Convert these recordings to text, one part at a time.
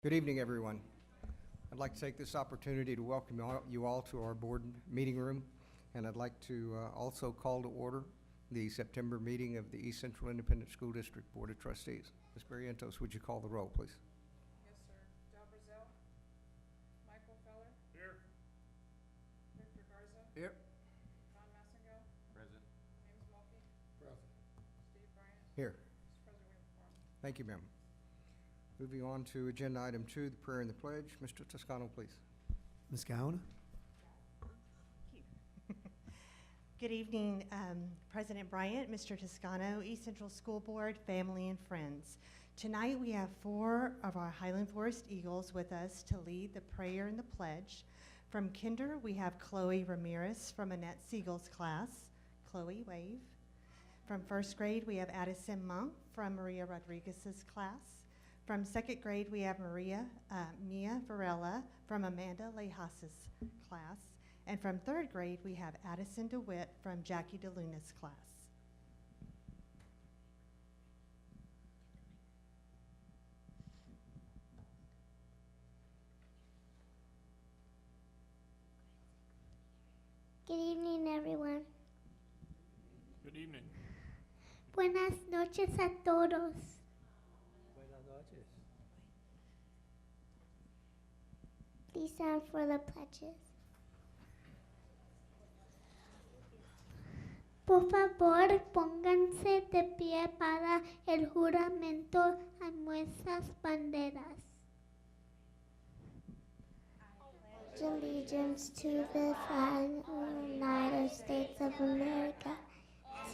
Good evening, everyone. I'd like to take this opportunity to welcome you all to our board meeting room, and I'd like to also call to order the September meeting of the East Central Independent School District Board of Trustees. Ms. Barrientos, would you call the roll, please? Yes, sir. Del Brazil. Michael Feller. Here. Victor Garza. Here. John Massengill. Present. James Mulkey. Present. Steve Bryant. Here. Mr. President, we have a quorum. Thank you, ma'am. Moving on to agenda item 2, the prayer and the pledge. Mr. Toscano, please. Ms. Gaona? Good evening, President Bryant, Mr. Toscano, East Central School Board, family, and friends. Tonight we have 4 of our Highland Forest Eagles with us to lead the prayer and the pledge. From Kinder, we have Chloe Ramirez from Annette Siegel's class. Chloe, wave. From first grade, we have Addison Monk from Maria Rodriguez's class. From second grade, we have Mia Varela from Amanda Lejas's class. And from third grade, we have Addison DeWitt from Jackie DeLuna's class. Good evening, everyone. Good evening. Buenas noches a todos. Buenas noches. Please stand for the pledges. Por favor, pónganse de pie para el juramento a nuestras banderas. I pledge allegiance to the flag of the United States of America,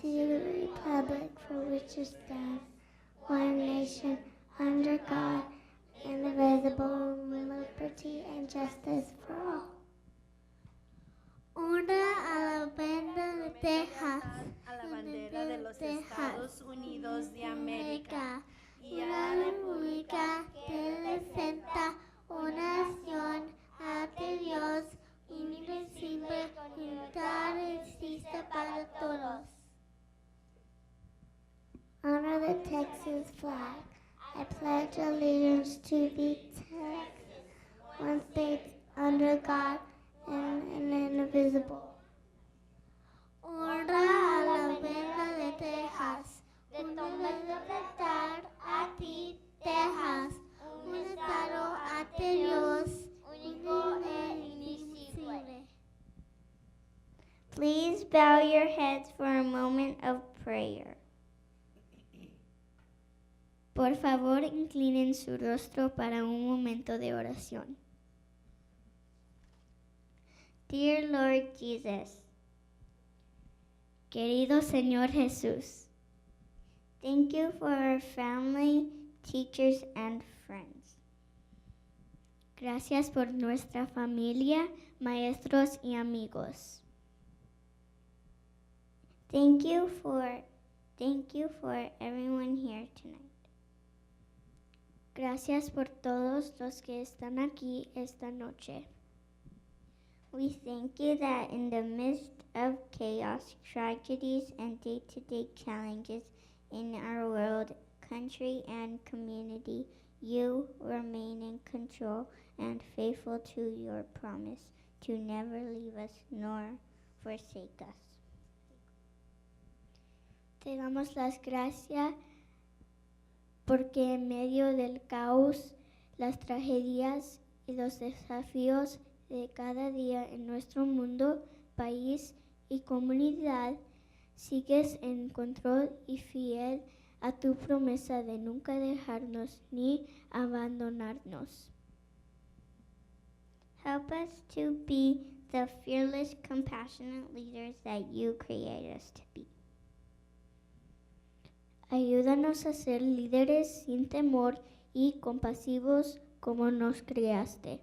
to the republic for which it stands, one nation, under God, indivisible, with liberty and justice for all. Honra a la bandera de Texas, a la bandera de los Estados Unidos de América y a la república que representa una nación ante Dios, indivisible, unidad existe para todos. Honor the Texas flag. I pledge allegiance to the Texas, one state under God, and indivisible. Honra a la bandera de Texas. De representar a ti, Texas, un estado ante Dios, único e indivisible. Please bow your heads for a moment of prayer. Por favor, inclinen su rostro para un momento de oración. Dear Lord Jesus, querido Señor Jesús, thank you for our family, teachers, and friends. Gracias por nuestra familia, maestros y amigos. Thank you for everyone here tonight. Gracias por todos los que están aquí esta noche. We thank you that in the midst of chaos, tragedies, and day-to-day challenges in our world, country, and community, you remain in control and faithful to your promise to never leave us nor forsake us. Te damos las gracias porque en medio del caos, las tragedias y los desafíos de cada día en nuestro mundo, país y comunidad, sigues en control y fiel a tu promesa de nunca dejarnos ni abandonarnos. Help us to be the fearless, compassionate leaders that you create us to be. Ayúdanos a ser líderes sin temor y compasivos como nos creaste.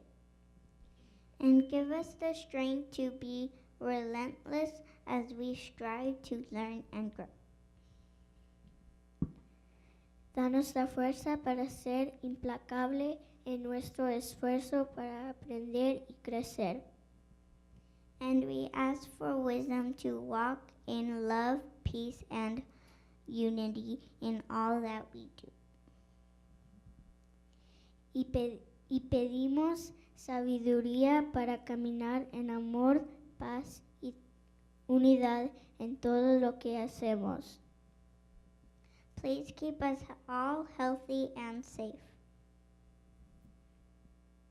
And give us the strength to be relentless as we strive to learn and grow. Danos la fuerza para ser implacable en nuestro esfuerzo para aprender y crecer. And we ask for wisdom to walk in love, peace, and unity in all that we do. y pedimos sabiduría para caminar en amor, paz y unidad en todo lo que hacemos. Please keep us all healthy and safe.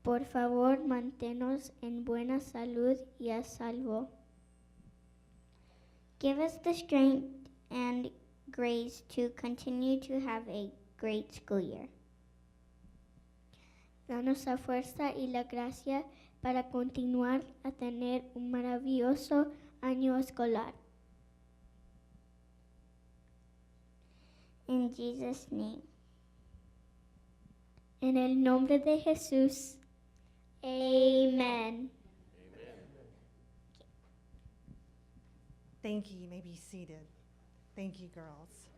Por favor, manténnos en buena salud y a salvo. Give us the strength and grace to continue to have a great school year. Danos la fuerza y la gracia para continuar a tener un maravilloso año escolar. In Jesus' name. En el nombre de Jesús. Amen. Thank you. You may be seated. Thank you, girls.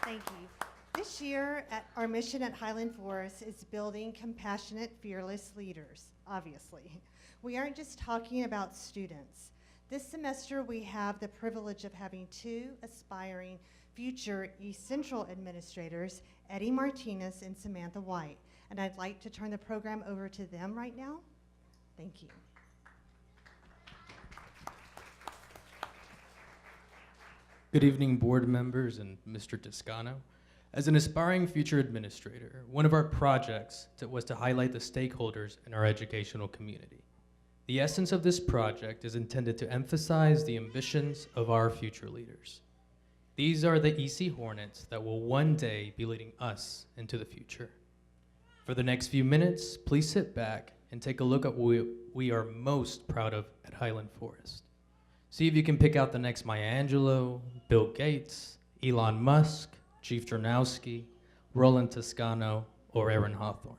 Thank you. This year, our mission at Highland Forest is building compassionate, fearless leaders, obviously. We aren't just talking about students. This semester, we have the privilege of having two aspiring future East Central administrators, Eddie Martinez and Samantha White. And I'd like to turn the program over to them right now. Thank you. Good evening, board members and Mr. Toscano. As an aspiring future administrator, one of our projects was to highlight the stakeholders in our educational community. The essence of this project is intended to emphasize the ambitions of our future leaders. These are the EC Hornets that will one day be leading us into the future. For the next few minutes, please sit back and take a look at what we are most proud of at Highland Forest. See if you can pick out the next Maya Angelou, Bill Gates, Elon Musk, Chief Jernowski, Roland Toscano, or Aaron Hawthorne.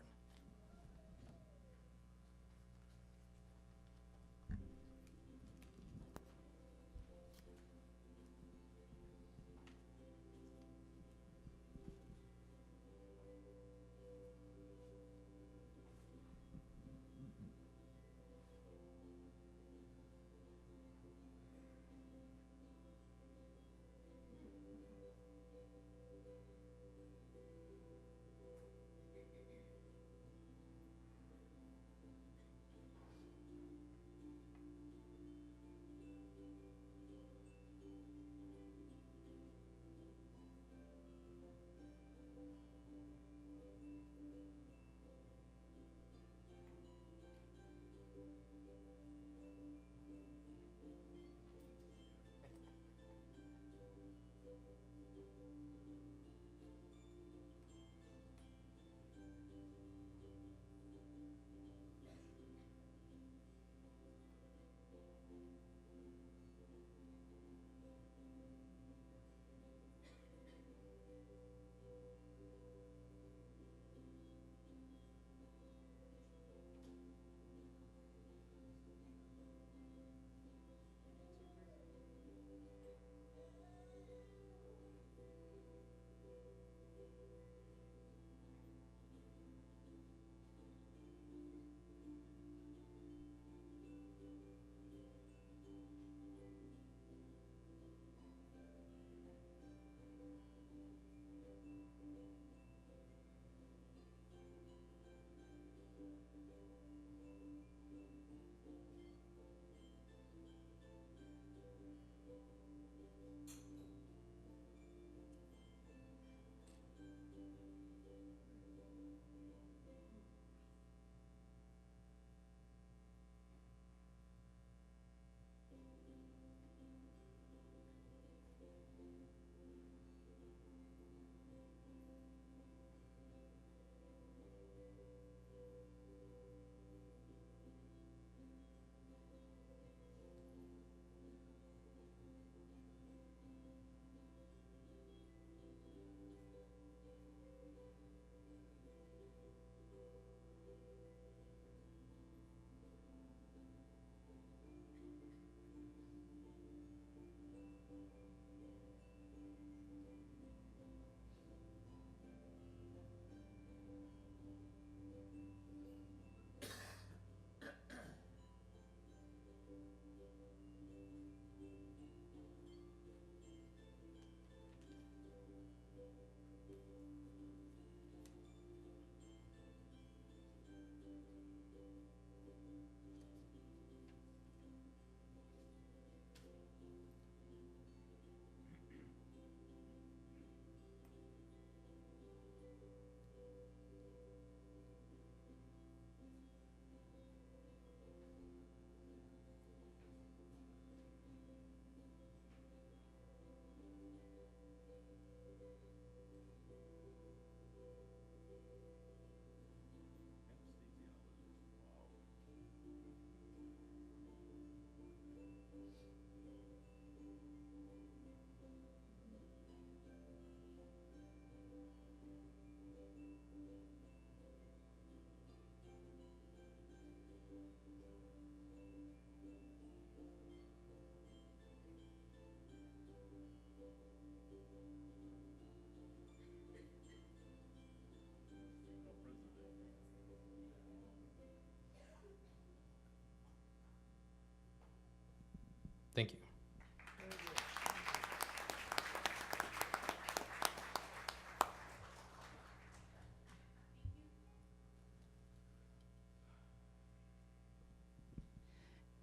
Thank you.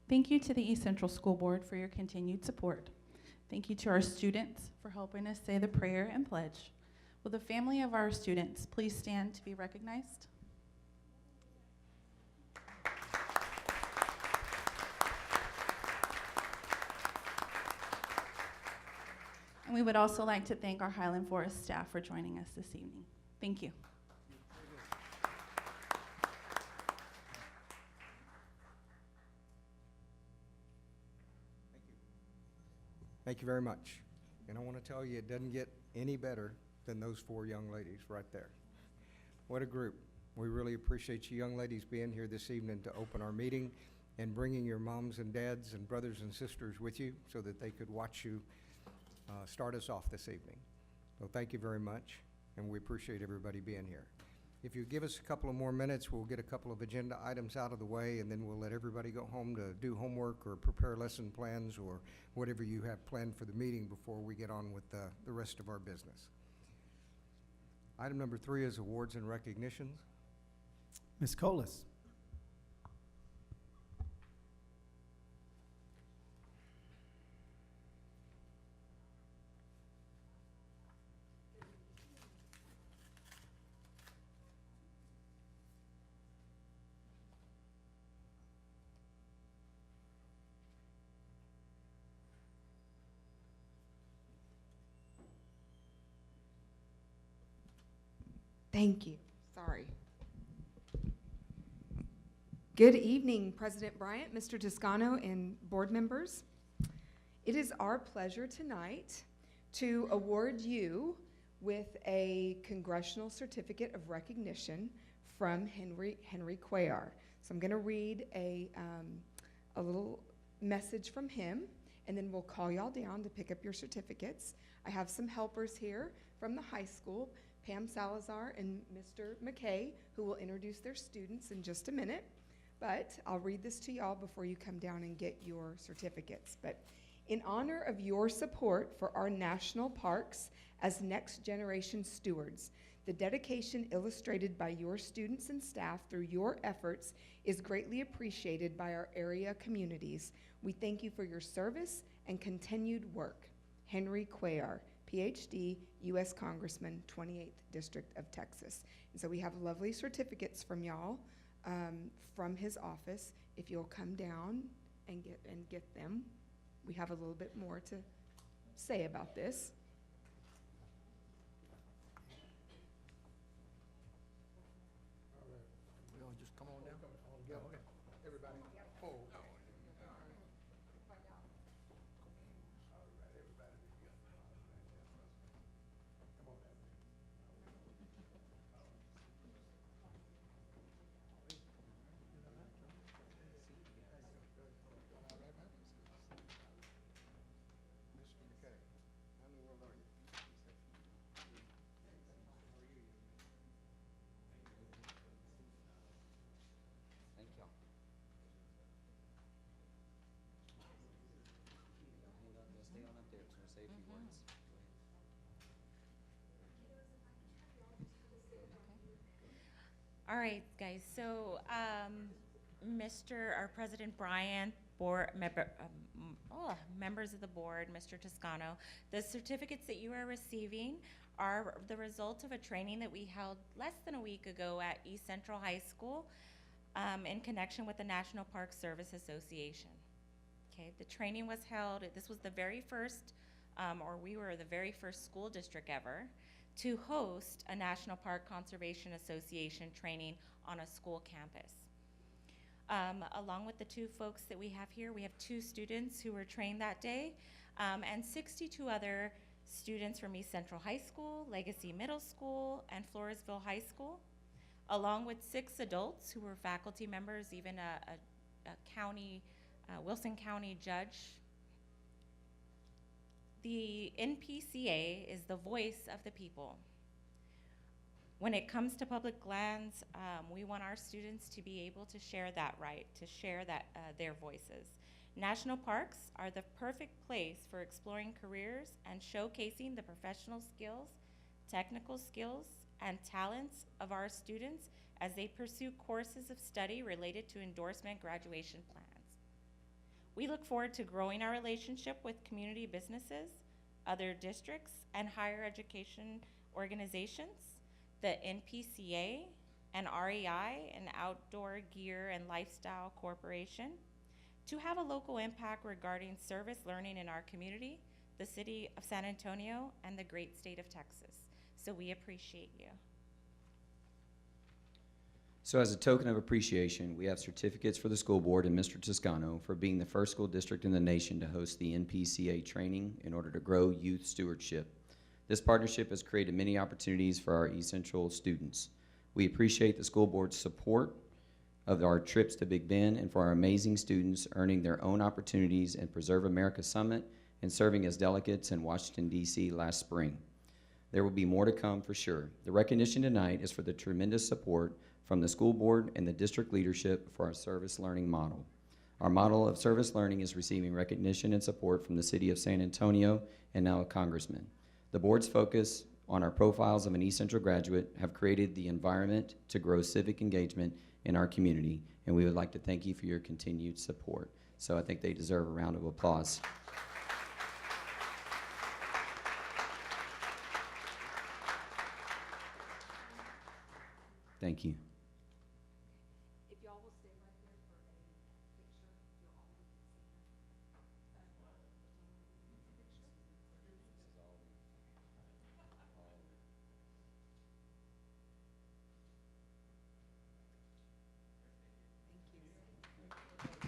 Thank you to the East Central School Board for your continued support. Thank you to our students for helping us say the prayer and pledge. Will the family of our students please stand to be recognized? And we would also like to thank our Highland Forest staff for joining us this evening. Thank you. Thank you very much. And I want to tell you, it doesn't get any better than those 4 young ladies right there. What a group. We really appreciate you young ladies being here this evening to open our meeting and bringing your moms and dads and brothers and sisters with you so that they could watch you start us off this evening. So thank you very much, and we appreciate everybody being here. If you give us a couple of more minutes, we'll get a couple of agenda items out of the way, and then we'll let everybody go home to do homework or prepare lesson plans or whatever you have planned for the meeting before we get on with the rest of our business. Item number 3 is awards and recognitions. Ms. Colas. Thank you. Sorry. Good evening, President Bryant, Mr. Toscano, and board members. It is our pleasure tonight to award you with a Congressional Certificate of Recognition from Henry Cuellar. So I'm going to read a little message from him, and then we'll call y'all down to pick up your certificates. I have some helpers here from the high school, Pam Salazar and Mr. McKay, who will introduce their students in just a minute. But I'll read this to y'all before you come down and get your certificates. But in honor of your support for our national parks as next generation stewards, the dedication illustrated by your students and staff through your efforts is greatly appreciated by our area communities. We thank you for your service and continued work. Henry Cuellar, PhD, U.S. Congressman, 28th District of Texas. And so we have lovely certificates from y'all from his office. If you'll come down and get them, we have a little bit more to say about this. We'll just come on down. Yeah, okay. Everybody. Oh. All right, guys, so our President Bryant, members of the board, Mr. Toscano, the certificates that you are receiving are the result of a training that we held less than a week ago at East Central High School in connection with the National Park Service Association. Okay, the training was held, this was the very first, we were the very first school district ever to host a National Park Conservation Association training on a school campus. Along with the 2 folks that we have here, we have 2 students who were trained that day, and 62 other students from East Central High School, Legacy Middle School, and Floresville High School, along with 6 adults who were faculty members, even a county, Wilson County judge. The NPCA is the voice of the people. When it comes to public lands, we want our students to be able to share that right, to share that their voices. National parks are the perfect place for exploring careers and showcasing the professional skills, technical skills, and talents of our students as they pursue courses of study related to endorsement graduation plans. We look forward to growing our relationship with community businesses, other districts, and higher education organizations, the NPCA, and REI, an Outdoor Gear and Lifestyle Corporation, to have a local impact regarding service learning in our community, the city of San Antonio, and the great state of Texas. So we appreciate you. So as a token of appreciation, we have certificates for the school board and Mr. Toscano for being the first school district in the nation to host the NPCA training in order to grow youth stewardship. This partnership has created many opportunities for our East Central students. We appreciate the school board's support of our trips to Big Bend and for our amazing students earning their own opportunities in Preserve America Summit and serving as delegates in Washington, D.C. last spring. There will be more to come for sure. The recognition tonight is for the tremendous support from the school board and the district leadership for our service learning model. Our model of service learning is receiving recognition and support from the city of San Antonio and now a congressman. The board's focus on our profiles of an East Central graduate have created the environment to grow civic engagement in our community, and we would like to thank you for your continued support. So I think they deserve a round of applause. Thank you. If y'all will stay right there for a picture, you'll all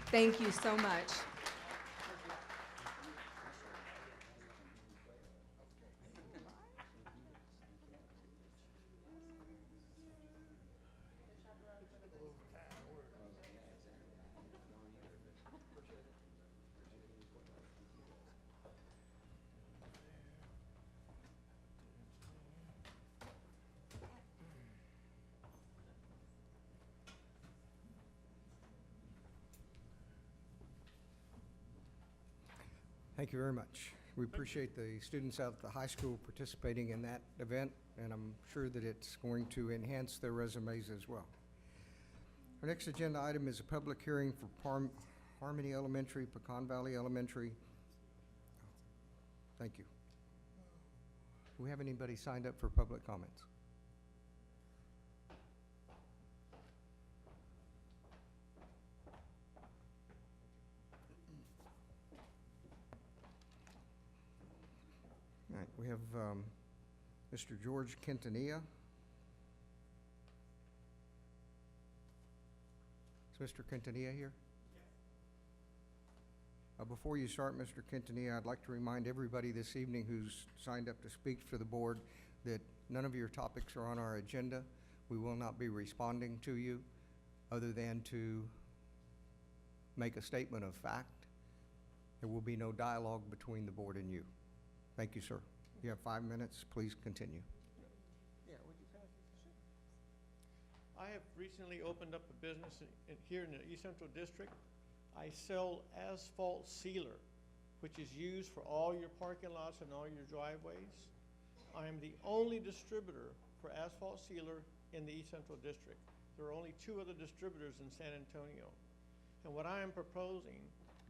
be Thank you so much. Thank you very much. We appreciate the students out at the high school participating in that event, and I'm sure that it's going to enhance their resumes as well. Our next agenda item is a public hearing for Harmony Elementary, Pecan Valley Elementary. Thank you. Do we have anybody signed up for public comments? All right, we have Mr. George Quintanilla. Is Mr. Quintanilla here? Before you start, Mr. Quintanilla, I'd like to remind everybody this evening who's signed up to speak for the board that none of your topics are on our agenda. We will not be responding to you other than to make a statement of fact. There will be no dialogue between the board and you. Thank you, sir. You have 5 minutes. Please continue. Yeah, would you pass it? Sure. I have recently opened up a business here in the East Central District. I sell asphalt sealer, which is used for all your parking lots and all your driveways. I am the only distributor for asphalt sealer in the East Central District. There are only 2 other distributors in San Antonio. And what I am proposing,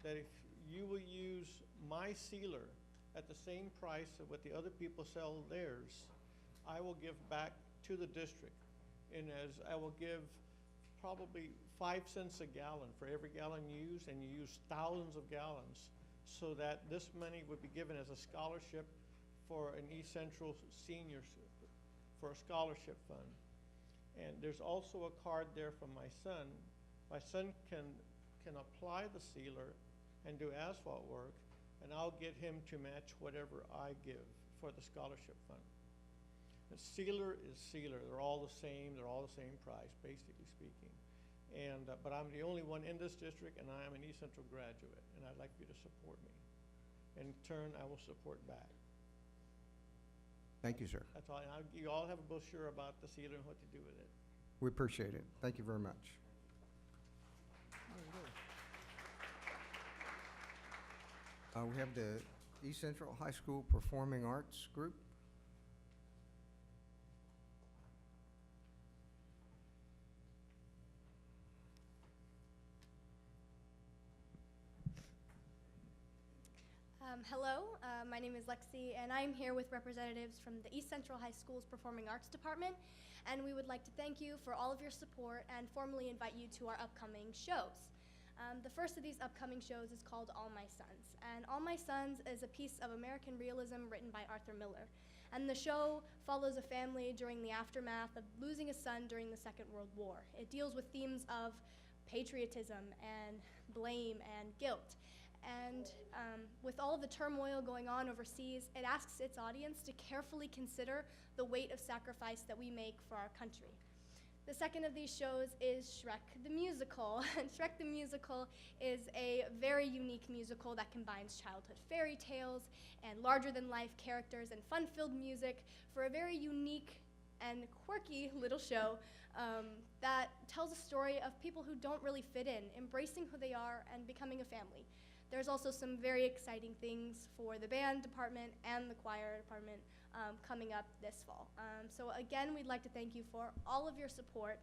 that if you will use my sealer at the same price of what the other people sell theirs, I will give back to the district. And as I will give probably 5 cents a gallon for every gallon used, and you use thousands of gallons, so that this money would be given as a scholarship for an East Central seniors, for a scholarship fund. And there's also a card there from my son. My son can apply the sealer and do asphalt work, and I'll get him to match whatever I give for the scholarship fund. The sealer is sealer. They're all the same. They're all the same price, basically speaking. And but I'm the only one in this district, and I am an East Central graduate, and I'd like you to support me. In turn, I will support back. Thank you, sir. That's all. And you all have a brochure about the sealer and what to do with it. We appreciate it. Thank you very much. We have the East Central High School Performing Arts Group. Hello, my name is Lexi, and I'm here with representatives from the East Central High School's Performing Arts Department, and we would like to thank you for all of your support and formally invite you to our upcoming shows. The first of these upcoming shows is called All My Sons, and All My Sons is a piece of American realism written by Arthur Miller, and the show follows a family during the aftermath of losing a son during the Second World War. It deals with themes of patriotism and blame and guilt. And with all of the turmoil going on overseas, it asks its audience to carefully consider the weight of sacrifice that we make for our country. The second of these shows is Shrek the Musical. And Shrek the Musical is a very unique musical that combines childhood fairy tales and larger-than-life characters and fun-filled music for a very unique and quirky little show that tells a story of people who don't really fit in, embracing who they are and becoming a family. There's also some very exciting things for the band department and the choir department coming up this fall. So again, we'd like to thank you for all of your support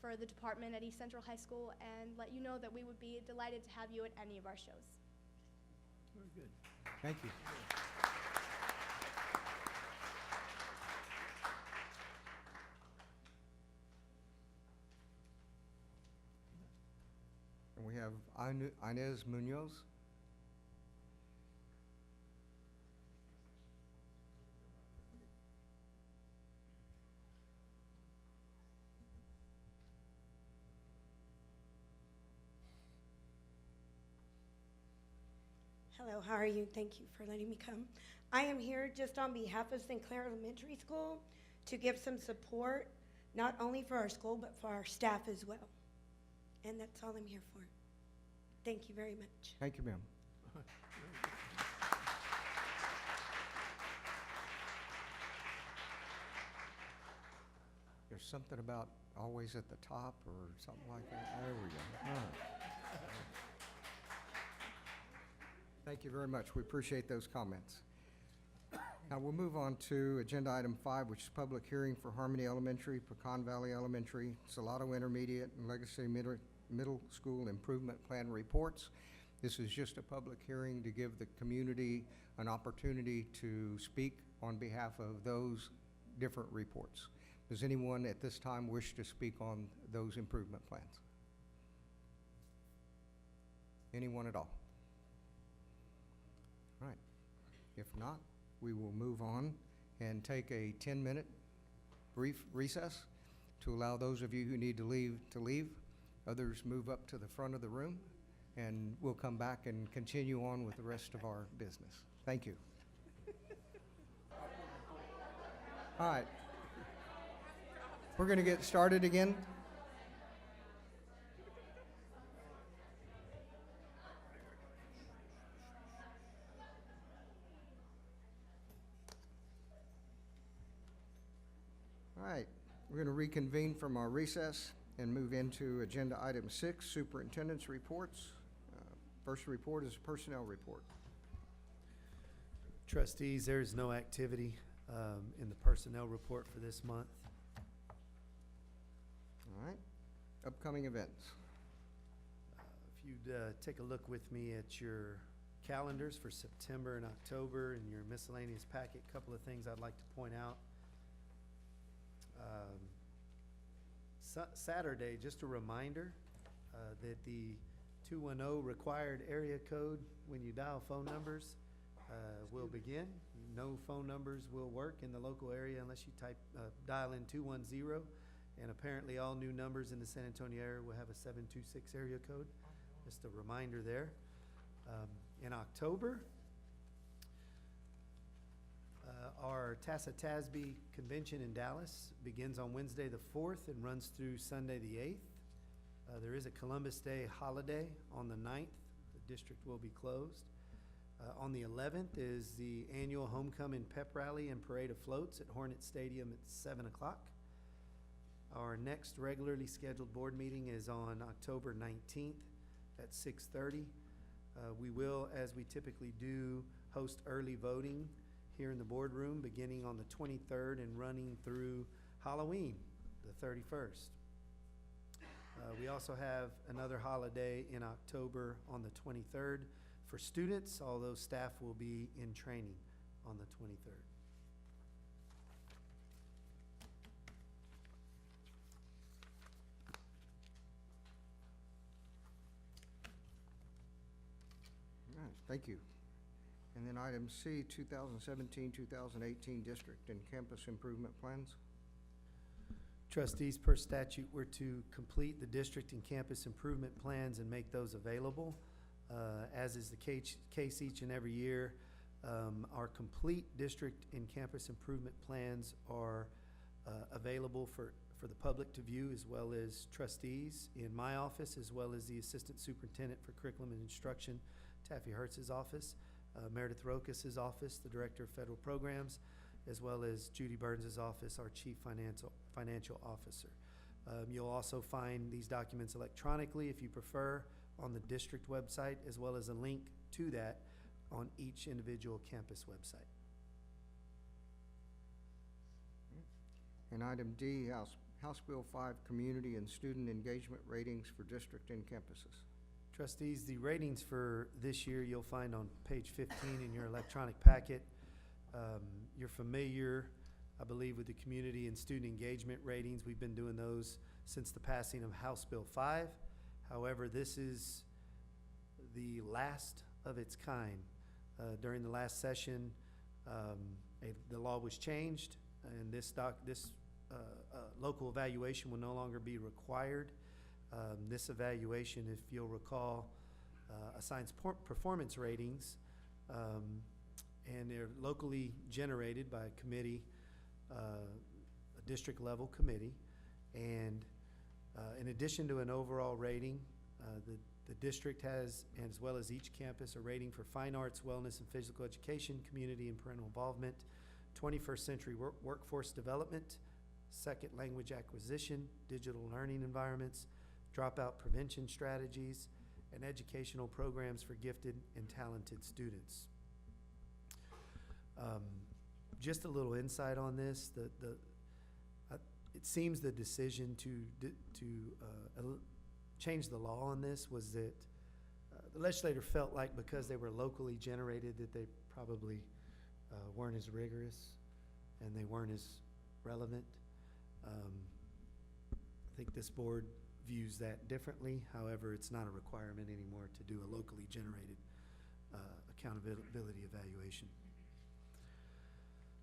for the department at East Central High School and let you know that we would be delighted to have you at any of our shows. Very good. Thank you. And we have Inez Munoz. Hello, how are you? Thank you for letting me come. I am here just on behalf of St. Clair Elementary School to give some support, not only for our school, but for our staff as well. And that's all I'm here for. Thank you very much. Thank you, ma'am. There's something about always at the top or something like that. There we go. All right. Thank you very much. We appreciate those comments. Now we'll move on to agenda item 5, which is public hearing for Harmony Elementary, Pecan Valley Elementary, Salado Intermediate, and Legacy Middle School Improvement Plan reports. This is just a public hearing to give the community an opportunity to speak on behalf of those different reports. Does anyone at this time wish to speak on those improvement plans? Anyone at all? All right. If not, we will move on and take a 10-minute brief recess to allow those of you who need to leave. Others move up to the front of the room, and we'll come back and continue on with the rest of our business. Thank you. All right. We're going to get started again. All right, we're going to reconvene from our recess and move into agenda item 6, superintendent's reports. First report is a personnel report. Trustees, there is no activity in the personnel report for this month. All right, upcoming events. If you'd take a look with me at your calendars for September and October and your miscellaneous packet, a couple of things I'd like to point out. Saturday, just a reminder that the 210 required area code when you dial phone numbers will begin. No phone numbers will work in the local area unless you dial in 210, and apparently all new numbers in the San Antonio area will have a 726 area code. Just a reminder there. In October, our Tasbeeh convention in Dallas begins on Wednesday the 4th and runs through Sunday the 8th. There is a Columbus Day holiday on the 9th. The district will be closed. On the 11th is the annual homecoming pep rally and parade of floats at Hornet Stadium at 7 o'clock. Our next regularly scheduled board meeting is on October 19th at 6:30. We will, as we typically do, host early voting here in the boardroom beginning on the 23rd and running through Halloween, the 31st. We also have another holiday in October on the 23rd for students, although staff will be in training on the 23rd. All right, thank you. And then item C, 2017-2018 District and Campus Improvement Plans. Trustees, per statute, we're to complete the district and campus improvement plans and make those available. As is the case each and every year, our complete district and campus improvement plans are available for the public to view, as well as trustees in my office, as well as the Assistant Superintendent for Curriculum and Instruction, Taffy Hertz's office, Meredith Rokas' office, the Director of Federal Programs, as well as Judy Burns' office, our Chief Financial Officer. You'll also find these documents electronically if you prefer on the district website, as well as a link to that on each individual campus website. And item D, House Bill 5 Community and Student Engagement Ratings for District and Campuses. Trustees, the ratings for this year you'll find on page 15 in your electronic packet. You're familiar, I believe, with the community and student engagement ratings. We've been doing those since the passing of House Bill 5. However, this is the last of its kind. During the last session, the law was changed, and this local evaluation will no longer be required. This evaluation, if you'll recall, assigns performance ratings, and they're locally generated by a committee, a district level committee. And in addition to an overall rating, the district has, as well as each campus, a rating for fine arts, wellness, and physical education, community and parental involvement, 21st century workforce development, second language acquisition, digital learning environments, dropout prevention strategies, and educational programs for gifted and talented students. Just a little insight on this, it seems the decision to change the law on this was that the legislator felt like because they were locally generated that they probably weren't as rigorous and they weren't as relevant. I think this board views that differently. However, it's not a requirement anymore to do a locally generated accountability evaluation.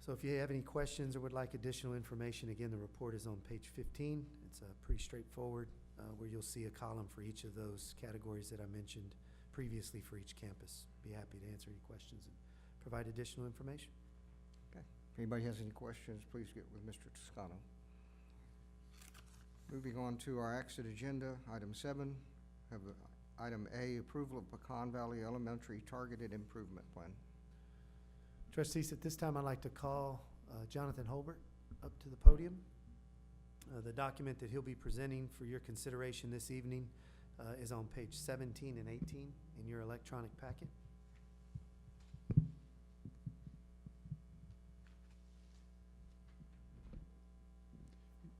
So if you have any questions or would like additional information, again, the report is on page 15. It's pretty straightforward, where you'll see a column for each of those categories that I mentioned previously for each campus. Be happy to answer any questions and provide additional information. Okay. If anybody has any questions, please get with Mr. Toscano. Moving on to our action agenda, item 7, have item A, approval of Pecan Valley Elementary Targeted Improvement Plan. Trustees, at this time I'd like to call Jonathan Holbert up to the podium. The document that he'll be presenting for your consideration this evening is on page 17 and 18 in your electronic packet.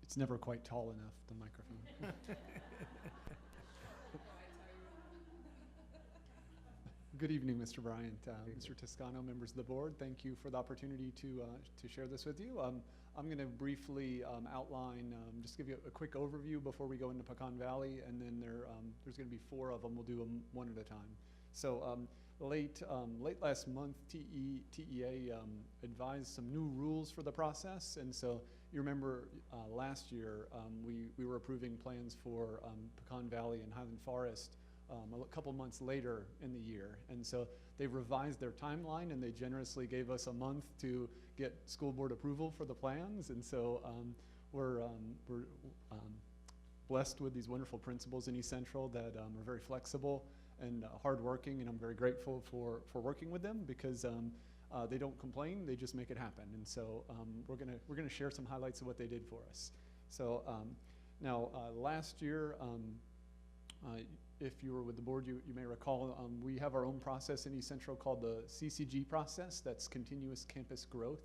It's never quite tall enough, the microphone. Good evening, Mr. Bryant, Mr. Toscano, members of the board. Thank you for the opportunity to share this with you. I'm going to briefly outline, just give you a quick overview before we go into Pecan Valley, and then there's going to be 4 of them. We'll do them one at a time. So late last month, TEA advised some new rules for the process, and so you remember last year we were approving plans for Pecan Valley and Highland Forest a couple months later in the year, and so they revised their timeline and they generously gave us a month to get school board approval for the plans, and so we're blessed with these wonderful principals in East Central that are very flexible and hardworking, and I'm very grateful for working with them because they don't complain, they just make it happen. And so we're gonna share some highlights of what they did for us. So now last year, if you were with the board, you may recall, we have our own process in East Central called the Ccg process. That's continuous campus growth.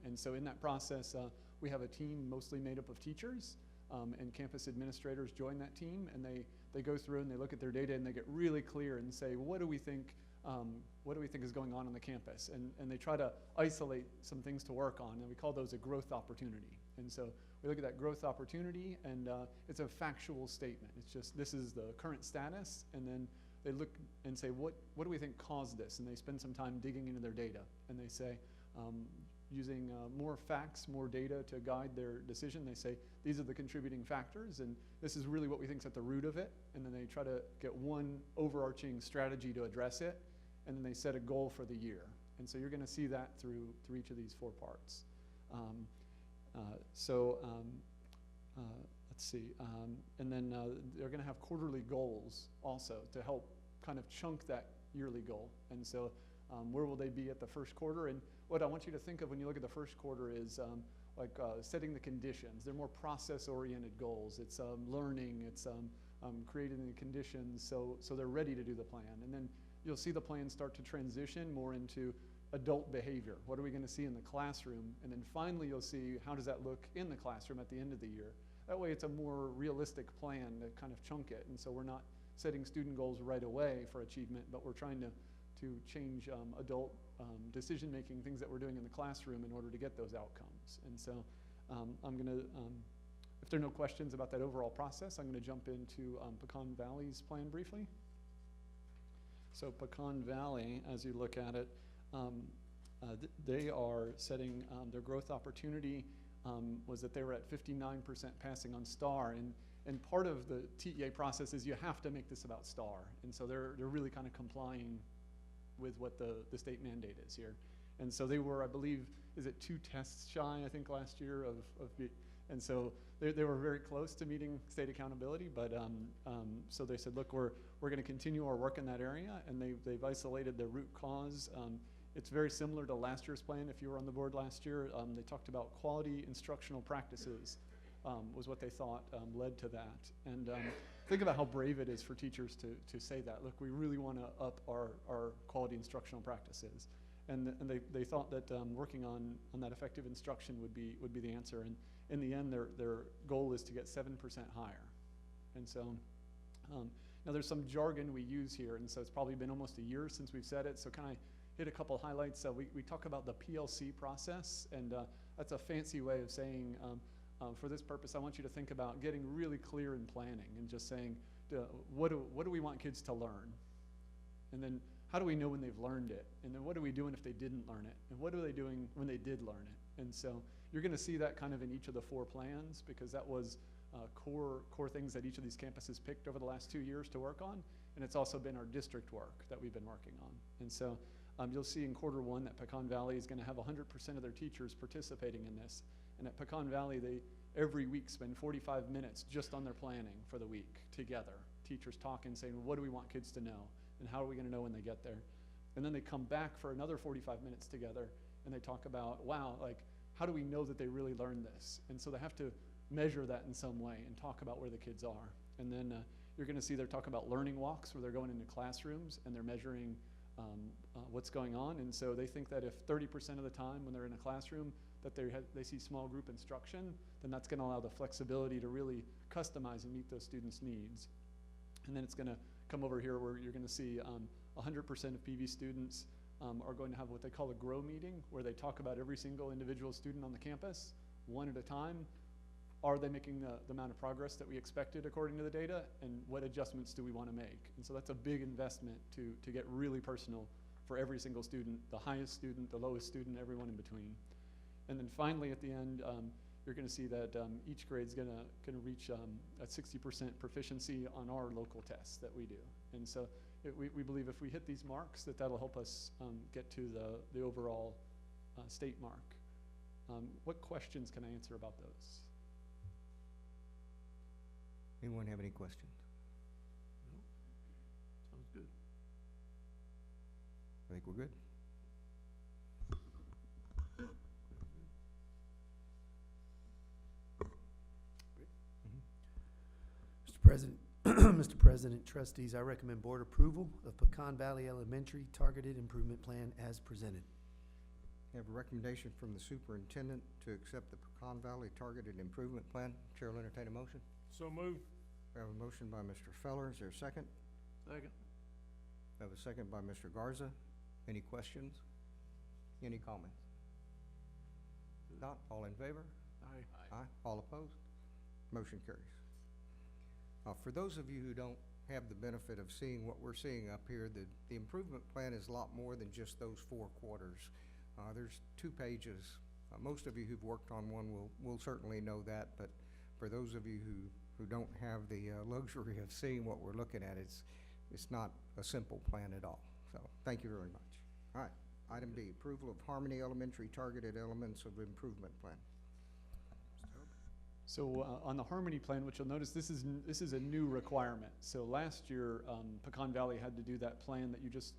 And so in that process, we have a team mostly made up of teachers, and campus administrators join that team, and they go through and they look at their data and they get really clear and say, what do we think is going on the campus? And they try to isolate some things to work on, and we call those a growth opportunity. And so we look at that growth opportunity, and it's a factual statement. It's just, this is the current status, and then they look and say, what do we think caused this? And they spend some time digging into their data, and they say, using more facts, more data to guide their decision, they say, these are the contributing factors, and this is really what we think is at the root of it, and then they try to get one overarching strategy to address it, and then they set a goal for the year. And so you're gonna see that through each of these 4 parts. Let's see, and then they're gonna have quarterly goals also to help kind of chunk that yearly goal. And so where will they be at the first quarter? And what I want you to think of when you look at the first quarter is setting the conditions. They're more process-oriented goals. It's learning, it's creating the conditions so they're ready to do the plan. And then you'll see the plan start to transition more into adult behavior. What are we gonna see in the classroom? And then finally you'll see how does that look in the classroom at the end of the year. That way it's a more realistic plan to kind of chunk it. And so we're not setting student goals right away for achievement, but we're trying to change adult decision-making, things that we're doing in the classroom in order to get those outcomes. And so I'm gonna, if there are no questions about that overall process, I'm gonna jump into Pecan Valley's plan briefly. So Pecan Valley, as you look at it, they are setting their growth opportunity was that they were at 59% passing on STAR, and part of the TEA process is you have to make this about STAR, and so they're really kind of complying with what the state mandate is here. And so they were, I believe, is it 2 tests shy, I think, last year and so they were very close to meeting state accountability, but so they said, look, we're gonna continue our work in that area, and they've isolated the root cause. It's very similar to last year's plan. If you were on the board last year, they talked about quality instructional practices was what they thought led to that. And think about how brave it is for teachers to say that. Look, we really want to up our quality instructional practices. And they thought that working on that effective instruction would be the answer. And in the end, their goal is to get 7% higher. And so now there's some jargon we use here, and so it's probably been almost a year since we've said it. So can I hit a couple highlights? We talk about the PLC process, and that's a fancy way of saying, for this purpose, I want you to think about getting really clear in planning and just saying, what do we want kids to learn? And then how do we know when they've learned it? And then what are we doing if they didn't learn it? And what are they doing when they did learn it? And so you're gonna see that kind of in each of the 4 plans, because that was core things that each of these campuses picked over the last 2 years to work on. And it's also been our district work that we've been working on. And so you'll see in quarter 1 that Pecan Valley is gonna have 100% of their teachers participating in this. And at Pecan Valley, they every week spend 45 minutes just on their planning for the week together. Teachers talking, saying, what do we want kids to know? And how are we gonna know when they get there? And then they come back for another 45 minutes together, and they talk about, wow, like, how do we know that they really learned this? And so they have to measure that in some way and talk about where the kids are. And then you're gonna see they're talking about learning walks, where they're going into classrooms and they're measuring what's going on. And so they think that if 30% of the time when they're in a classroom that they see small group instruction, then that's gonna allow the flexibility to really customize and meet those students' needs. And then it's gonna come over here where you're gonna see 100% of PV students are going to have what they call a grow meeting, where they talk about every single individual student on the campus, one at a time. Are they making the amount of progress that we expected according to the data, and what adjustments do we want to make? And so that's a big investment to get really personal for every single student, the highest student, the lowest student, everyone in between. And then finally at the end, you're going to see that each grade's going to reach a 60% proficiency on our local tests that we do. And so we believe if we hit these marks, that'll help us get to the overall state mark. What questions can I answer about those? Anyone have any questions? No? Sounds good. I think we're good. Mr. President, Mr. President, trustees, I recommend board approval of Pecan Valley Elementary Targeted Improvement Plan as presented. We have a recommendation from the superintendent to accept the Pecan Valley Targeted Improvement Plan. Chair will entertain a motion. So moved. We have a motion by Mr. Feller. Is there a second? Second. We have a second by Mr. Garza. Any questions? Any comments? Not, all in favor? Aye. Aye. All opposed? Motion carries. For those of you who don't have the benefit of seeing what we're seeing up here, the improvement plan is a lot more than just those 4 quarters. There's 2 pages. Most of you who've worked on one will certainly know that, but for those of you who don't have the luxury of seeing what we're looking at, it's not a simple plan at all. So thank you very much. All right, item B, approval of Harmony Elementary Targeted Elements of Improvement Plan. So on the Harmony Plan, which you'll notice, this is a new requirement. So last year, Pecan Valley had to do that plan that you just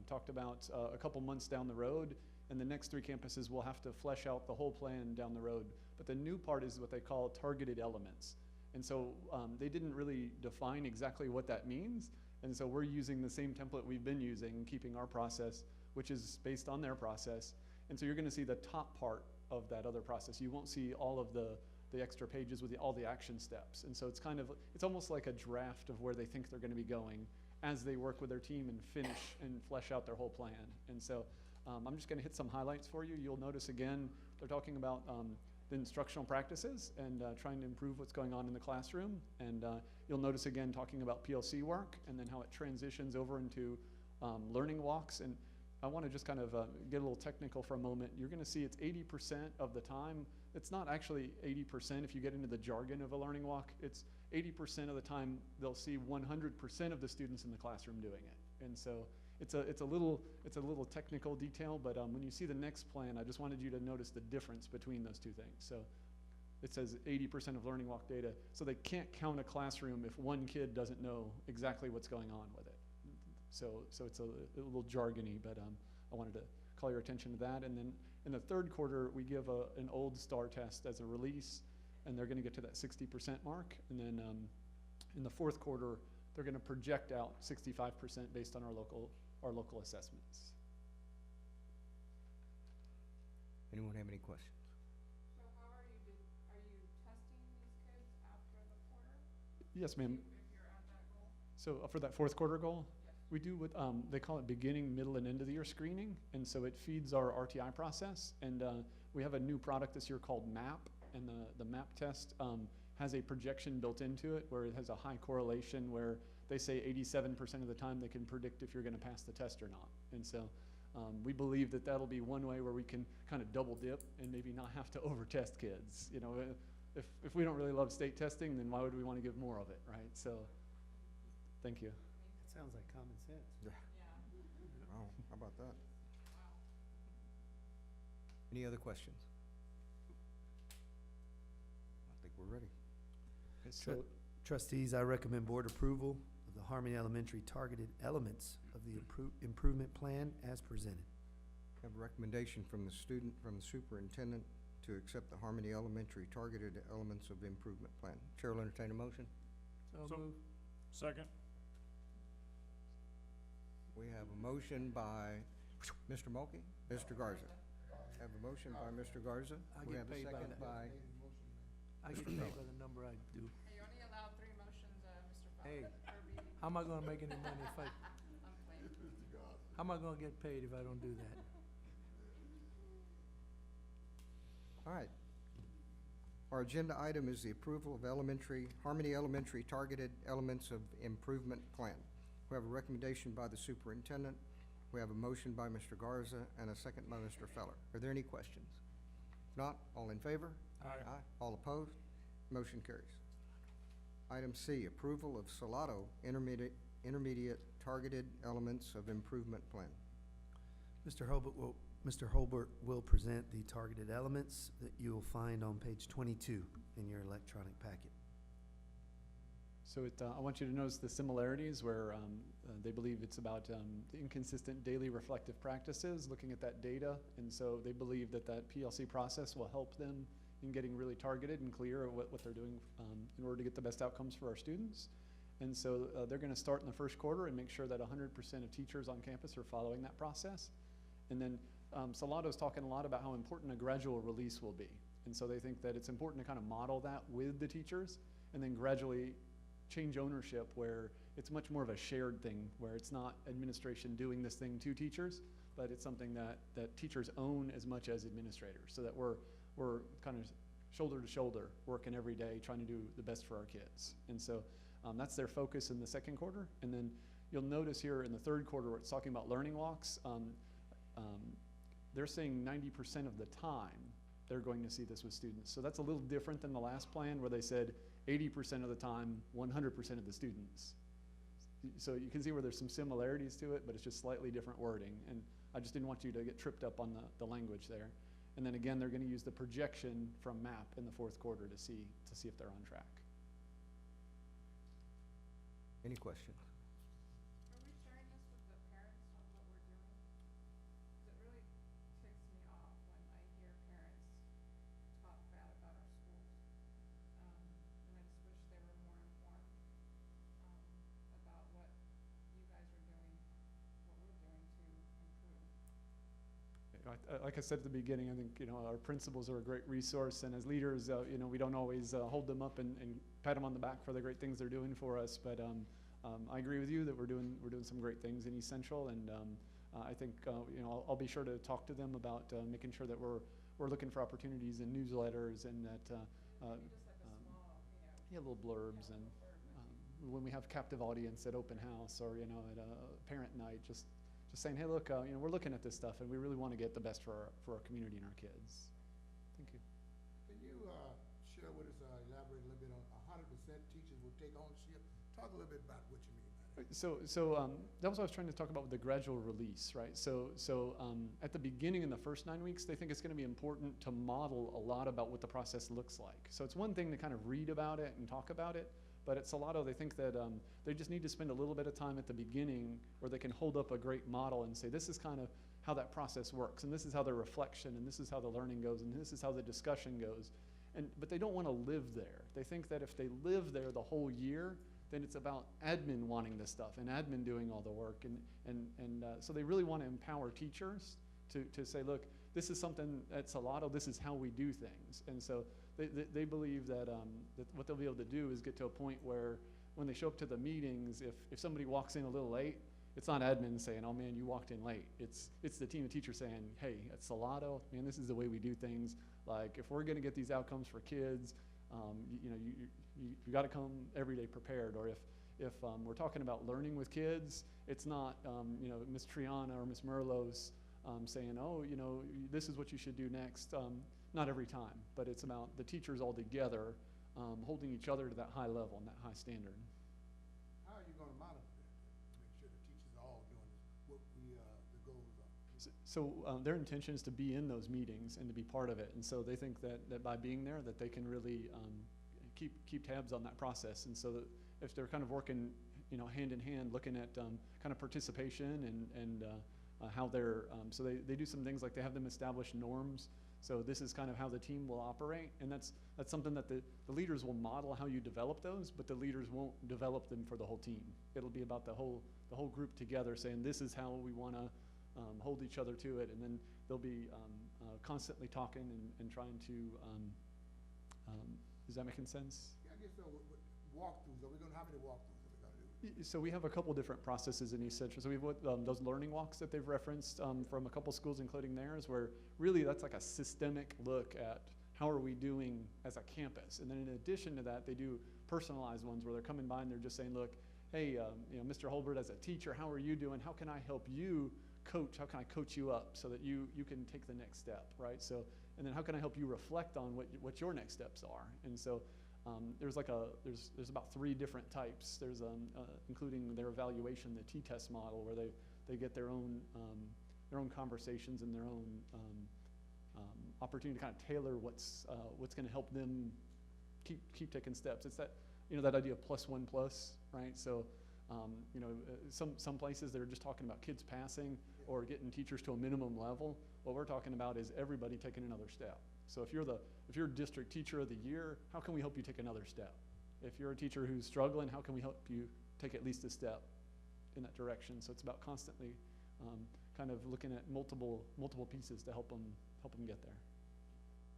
talked about a couple months down the road, and the next 3 campuses will have to flesh out the whole plan down the road. But the new part is what they call targeted elements. And so they didn't really define exactly what that means, and so we're using the same template we've been using, keeping our process, which is based on their process. And so you're gonna see the top part of that other process. You won't see all of the extra pages with all the action steps. And so it's almost like a draft of where they think they're gonna be going as they work with their team and finish and flesh out their whole plan. And so I'm just gonna hit some highlights for you. You'll notice again, they're talking about the instructional practices and trying to improve what's going on in the classroom. And you'll notice again talking about PLC work and then how it transitions over into learning walks. And I wanna just kind of get a little technical for a moment. You're gonna see it's 80% of the time. It's not actually 80% if you get into the jargon of a learning walk. It's 80% of the time they'll see 100% of the students in the classroom doing it. And so it's a little technical detail, but when you see the next plan, I just wanted you to notice the difference between those 2 things. So it says 80% of learning walk data, so they can't count a classroom if one kid doesn't know exactly what's going on with it. So it's a little jargony, but I wanted to call your attention to that. And then in the 3rd quarter, we give an old STAR test as a release, and they're gonna get to that 60% mark. And then in the 4th quarter, they're gonna project out 65% based on our local assessments. Anyone have any questions? So how are you testing these kids after the quarter? Yes, ma'am. If you're at that goal? So for that 4th quarter goal, we do what they call it beginning, middle, and end of the year screening. And so it feeds our RTI process. And we have a new product this year called MAP. And the MAP test has a projection built into it where it has a high correlation where they say 87% of the time they can predict if you're gonna pass the test or not. And so we believe that that'll be one way where we can kind of double dip and maybe not have to over test kids. You know, if we don't really love state testing, then why would we wanna give more of it, right? So, thank you. Sounds like common sense. Yeah. Wow, how about that? Any other questions? I think we're ready. So, Trustees, I recommend board approval of the Harmony Elementary Targeted Elements of the Improvement Plan as presented. Have a recommendation from the superintendent to accept the Harmony Elementary Targeted Elements of Improvement Plan. Chair will entertain a motion. So moved. Second. We have a motion by Mr. Mulkey, Mr. Garza. Have a motion by Mr. Garza. I We get have a paid by second that. by, I get paid by the number I do. You're only allowed 3 motions, Mr. Hey, Fowler, per meeting. how am I gonna make any money if I, I'm playing. how am I gonna get paid if I don't do that? all right. Our agenda item is the approval of Harmony Elementary Targeted Elements of Improvement Plan. We have a recommendation by the superintendent. We have a motion by Mr. Garza and a second by Mr. Feller. Are there any questions? If not, all in favor? Aye. All opposed? Motion carries. Item C, approval of Salado Intermediate Targeted Elements of Improvement Plan. Mr. Holbert will present the targeted elements that you will find on page 22 in your electronic packet. So I want you to notice the similarities where they believe it's about the inconsistent daily reflective practices, looking at that data. And so they believe that PLC process will help them in getting really targeted and clear of what they're doing in order to get the best outcomes for our students. And so they're going to start in the first quarter and make sure that 100% of teachers on campus are following that process. And then Salado's talking a lot about how important a gradual release will be. And so they think that it's important to kind of model that with the teachers and then gradually change ownership where it's much more of a shared thing, where it's not administration doing this thing to teachers, but it's something that teachers own as much as administrators, so that we're kind of shoulder to shoulder working every day trying to do the best for our kids. And so that's their focus in the second quarter. And then you'll notice here in the third quarter where it's talking about learning walks, they're saying 90% of the time they're going to see this with students. So that's a little different than the last plan where they said 80% of the time, 100% of the students. So you can see where there's some similarities to it, but it's just slightly different wording. And I just didn't want you to get tripped up on the language there. And then again, they're going to use the projection from MAP in the fourth quarter to see if they're on track. Any questions? Are we sharing this with the parents on what we're doing? Because it really ticks me off when I hear parents talk bad about our schools. And I just wish they were more informed about what you guys are doing, what we're doing to improve. Like I said at the beginning, I think our principals are a great resource, and as leaders, we don't always hold them up and pat them on the back for the great things they're doing for us. But I agree with you that we're doing some great things in East Central, and I think I'll be sure to talk to them about making sure that we're looking for opportunities in newsletters and that little blurbs and when we have captive audience at open house or at a parent night, just saying, hey, look, we're looking at this stuff and we really want to get the best for our community and our kids. Thank you. Can you share with us, elaborate a little bit on 100% teachers will take ownership? Talk a little bit about what you mean by that. So that was what I was trying to talk about with the gradual release, right? So at the beginning in the first 9 weeks, they think it's going to be important to model a lot about what the process looks like. So it's one thing to kind of read about it and talk about it, but at Salado, they think that they just need to spend a little bit of time at the beginning where they can hold up a great model and say, this is kind of how that process works, and this is how the reflection, and this is how the learning goes, and this is how the discussion goes. But they don't want to live there. They think that if they live there the whole year, then it's about admin wanting this stuff and admin doing all the work. So they really want to empower teachers to say, look, this is something at Salado, this is how we do things. And so they believe that what they'll be able to do is get to a point where when they show up to the meetings, if somebody walks in a little late, it's not admin saying, oh man, you walked in late. It's the team of teachers saying, hey, at Salado, man, this is the way we do things. Like if we're gonna get these outcomes for kids, you got to come every day prepared. Or if we're talking about learning with kids, it's not Ms. Triana or Ms. Merlos saying, oh, this is what you should do next. Not every time, but it's about the teachers all together holding each other to that high level and that high standard. How are you going to monitor that to make sure the teachers are all doing what the goals are? So their intention is to be in those meetings and to be part of it. And so they think that by being there that they can really keep tabs on that process. And so that if they're kind of working hand in hand, looking at kind of participation and how they're, so they do some things like they have them establish norms. So this is kind of how the team will operate, and that's something that the leaders will model how you develop those, but the leaders won't develop them for the whole team. It'll be about the whole group together saying this is how we want to hold each other to it, and then they'll be constantly talking and trying to. Is that making sense? Yeah, I guess so. Walkthroughs, how many walkthroughs are we going to do? So we have a couple different processes in East Central. So we have those learning walks that they've referenced from a couple schools, including theirs, where really that's like a systemic look at how are we doing as a campus. And then in addition to that, they do personalized ones where they're coming by and they're just saying, look, hey, Mr. Holbert, as a teacher, how are you doing? How can I help you coach? How can I coach you up so that you can take the next step, right? So, and then how can I help you reflect on what your next steps are? And so there's about 3 different types. There's including their evaluation, the T-test model, where they get their own conversations and their own opportunity to kind of tailor what's going to help them keep taking steps. It's that that idea of +1+, right? So some places they're just talking about kids passing or getting teachers to a minimum level. What we're talking about is everybody taking another step. So if you're district teacher of the year, how can we help you take another step? If you're a teacher who's struggling, how can we help you take at least a step in that direction? So it's about constantly kind of looking at multiple pieces to help them get there.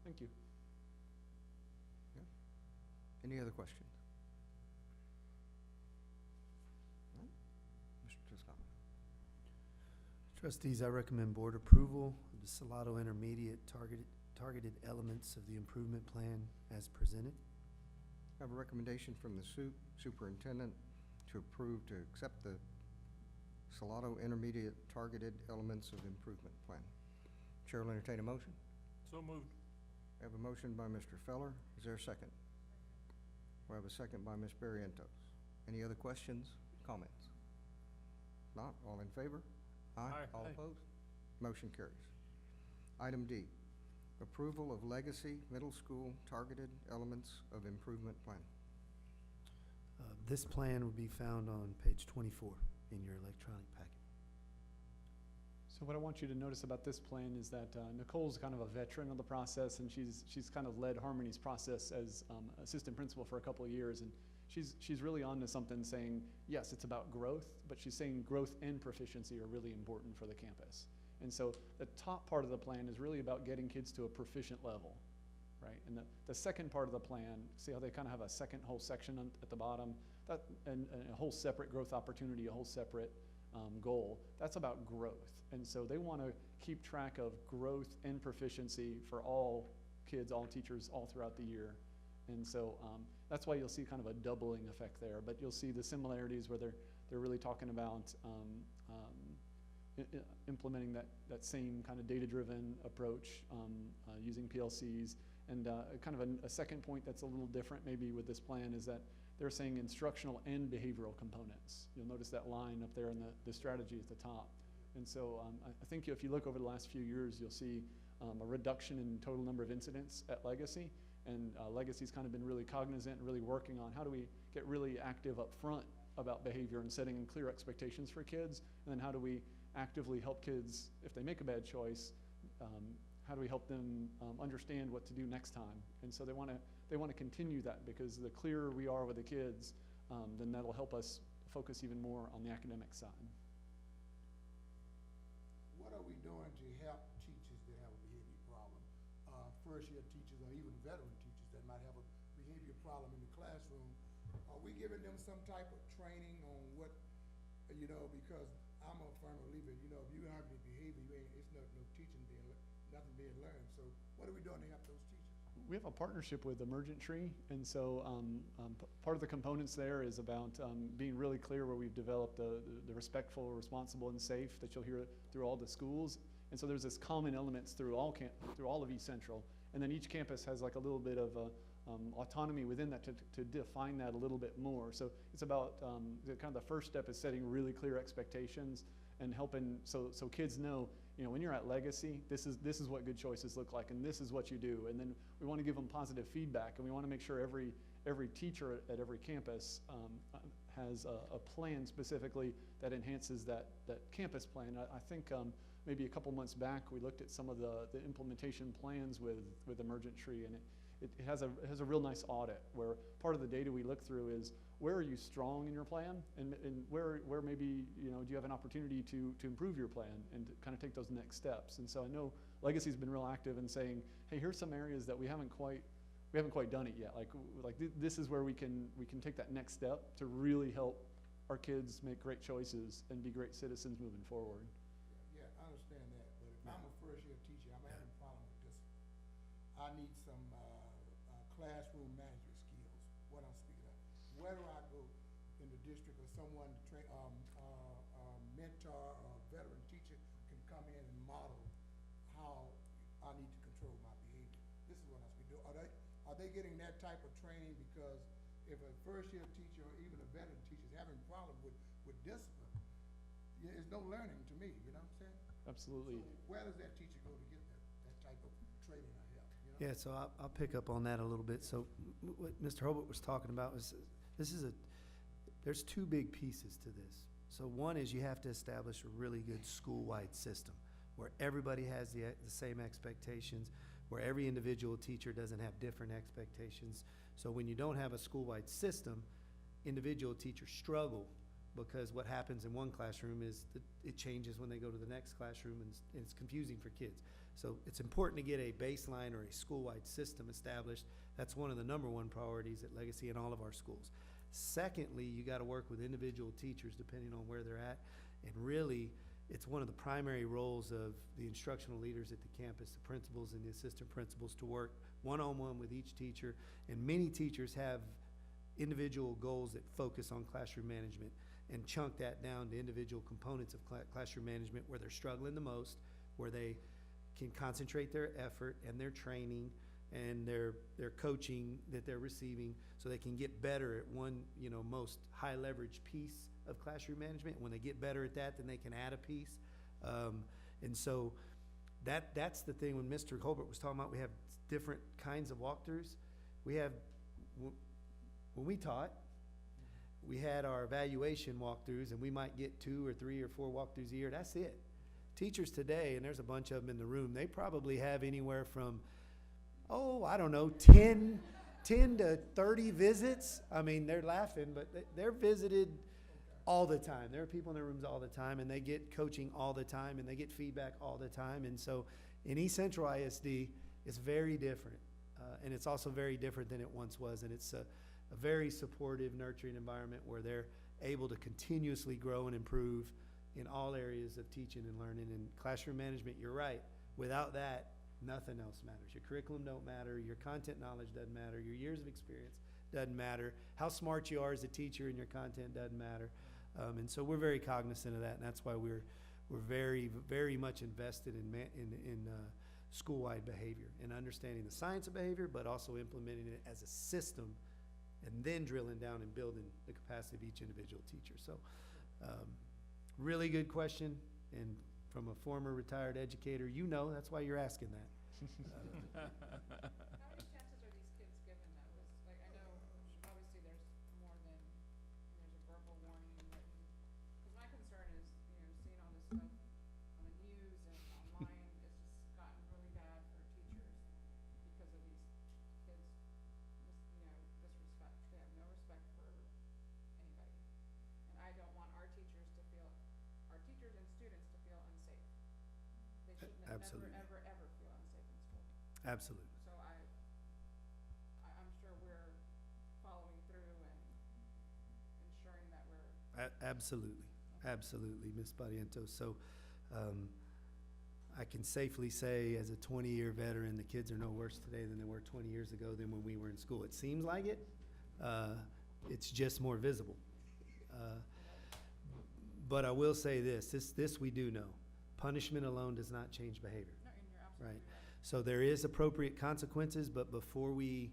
Thank you. Any other questions? No? Mr. Toscano. Trustees, I recommend board approval of the Salado Intermediate targeted elements of the improvement plan as presented. I have a recommendation from the superintendent to approve to accept the Salado Intermediate Targeted Elements of Improvement Plan. Chair will entertain a motion. So moved. I have a motion by Mr. Feller. Is there a second? We have a second by Ms. Barrientos. Any other questions, comments? Not, all in favor? Aye. All Aye. opposed? Motion carries. Item D, approval of Legacy Middle School Targeted Elements of Improvement Plan. This plan will be found on page 24 in your electronic packet. So what I want you to notice about this plan is that Nicole's kind of a veteran of the process, and she's kind of led Harmony's process as assistant principal for a couple of years, and she's really on to something, saying, yes, it's about growth, but she's saying growth and proficiency are really important for the campus. And so the top part of the plan is really about getting kids to a proficient level, right? And the second part of the plan, see how they kind of have a second whole section at the bottom, and a whole separate growth opportunity, a whole separate goal. That's about growth. And so they want to keep track of growth and proficiency for all kids, all teachers, all throughout the year. And so that's why you'll see kind of a doubling effect there. But you'll see the similarities where they're really talking about implementing that same kind of data-driven approach using PLCs. And kind of a second point that's a little different maybe with this plan is that they're saying instructional and behavioral components. You'll notice that line up there in the strategy at the top. And so I think if you look over the last few years, you'll see a reduction in total number of incidents at Legacy. And Legacy's kind of been really cognizant and really working on how do we get really active up front about behavior and setting clear expectations for kids. And then how do we actively help kids, if they make a bad choice, how do we help them understand what to do next time? And so they want to continue that, because the clearer we are with the kids, then that'll help us focus even more on the academic side. What are we doing to help teachers that have a behavior problem? First-year teachers or even veteran teachers that might have a behavior problem in the classroom. Are we giving them some type of training on what, because I'm a firm believer, if you have the behavior, it's no teaching nothing being learned. So what are we doing to help those teachers? We have a partnership with Emergent Tree, and so part of the components there is about being really clear where we've developed the respectful, responsible, and safe that you'll hear through all the schools. And so there's this common elements through all of East Central, and then each campus has like a little bit of autonomy within that to define that a little bit more. So it's about kind of the first step is setting really clear expectations and helping so kids know, when you're at Legacy, this is what good choices look like, and this is what you do. And then we want to give them positive feedback, and we want to make sure every teacher at every campus has a plan specifically that enhances that campus plan. I think maybe a couple months back we looked at some of the implementation plans with Emergent Tree, and it has a real nice audit where part of the data we look through is where are you strong in your plan, and where maybe do you have an opportunity to improve your plan and to kind of take those next steps. And so I know Legacy's been real active in saying, hey, here's some areas that we haven't quite done it yet. Like this is where we can take that next step to really help our kids make great choices and be great citizens moving forward. Yeah, I understand that, but if I'm a first-year teacher, I'm having a problem with this. I need some classroom management skills, what I'm speaking of. Where do I go in the district, or someone to train, mentor or veteran teacher can come in and model how I need to control my behavior? This is what I speak of. Are they getting that type of training? Because if a first-year teacher or even a veteran teacher is having a problem with discipline, there's no learning to me, you know what I'm saying? Absolutely. So where does that teacher go to get that type of training or help? Yeah, so I'll pick up on that a little bit. So what Mr. Hobart was talking about was there's two big pieces to this. So one is you have to establish a really good school-wide system where everybody has the same expectations, where every individual teacher doesn't have different expectations. So when you don't have a school-wide system, individual teachers struggle because what happens in one classroom is that it changes when they go to the next classroom, and it's confusing for kids. So it's important to get a baseline or a school-wide system established. That's one of the #1 priorities at Legacy in all of our schools. Secondly, you got to work with individual teachers depending on where they're at. And really, it's one of the primary roles of the instructional leaders at the campus, the principals and the assistant principals, to work one-on-one with each teacher. And many teachers have individual goals that focus on classroom management and chunk that down to individual components of classroom management where they're struggling the most, where they can concentrate their effort and their training and their coaching that they're receiving, so they can get better at one, most high leverage piece of classroom management. When they get better at that, then they can add a piece. And so that's the thing. When Mr. Colbert was talking about we have different kinds of walkthroughs, when we taught, we had our evaluation walkthroughs, and we might get 2 or 3 or 4 walkthroughs a year. That's it. Teachers today, and there's a bunch of them in the room, they probably have anywhere from, 10 to 30 visits. I mean, they're laughing, but they're visited all the time. There are people in their rooms all the time, and they get coaching all the time, and they get feedback all the time. And so in East Central ISD, it's very different. And it's also very different than it once was. And it's a very supportive, nurturing environment where they're able to continuously grow and improve in all areas of teaching and learning. And classroom management, you're right. Without that, nothing else matters. Your curriculum don't matter. Your content knowledge doesn't matter. Your years of experience doesn't matter. How smart you are as a teacher and your content doesn't matter. And so we're very cognizant of that, and that's why we're very, very much invested in school-wide behavior and understanding the science of behavior, but also implementing it as a system, and then drilling down and building the capacity of each individual teacher. So, really good question, and from a former retired educator, that's why you're asking that. How many chances are these kids given though? 'Cause, like, I know obviously there's more than, there's a verbal warning and written. Because my concern is, seeing all this stuff on the news and online, it's just gotten really bad for teachers because of these kids, disrespect. They have no respect for anybody. And I don't want our teachers and students to feel unsafe. They should never, Absolutely. ever feel unsafe in school. Absolutely. So I'm sure we're following through and ensuring that we're. Absolutely, Ms. Barrientos. So, I can safely say, as a 20-year veteran, the kids are no worse today than they were 20 years ago than when we were in school. It seems like it. It's just more visible. But I will say this we do know. Punishment alone does not change behavior. No, and you're absolutely right. So there is appropriate consequences, but before we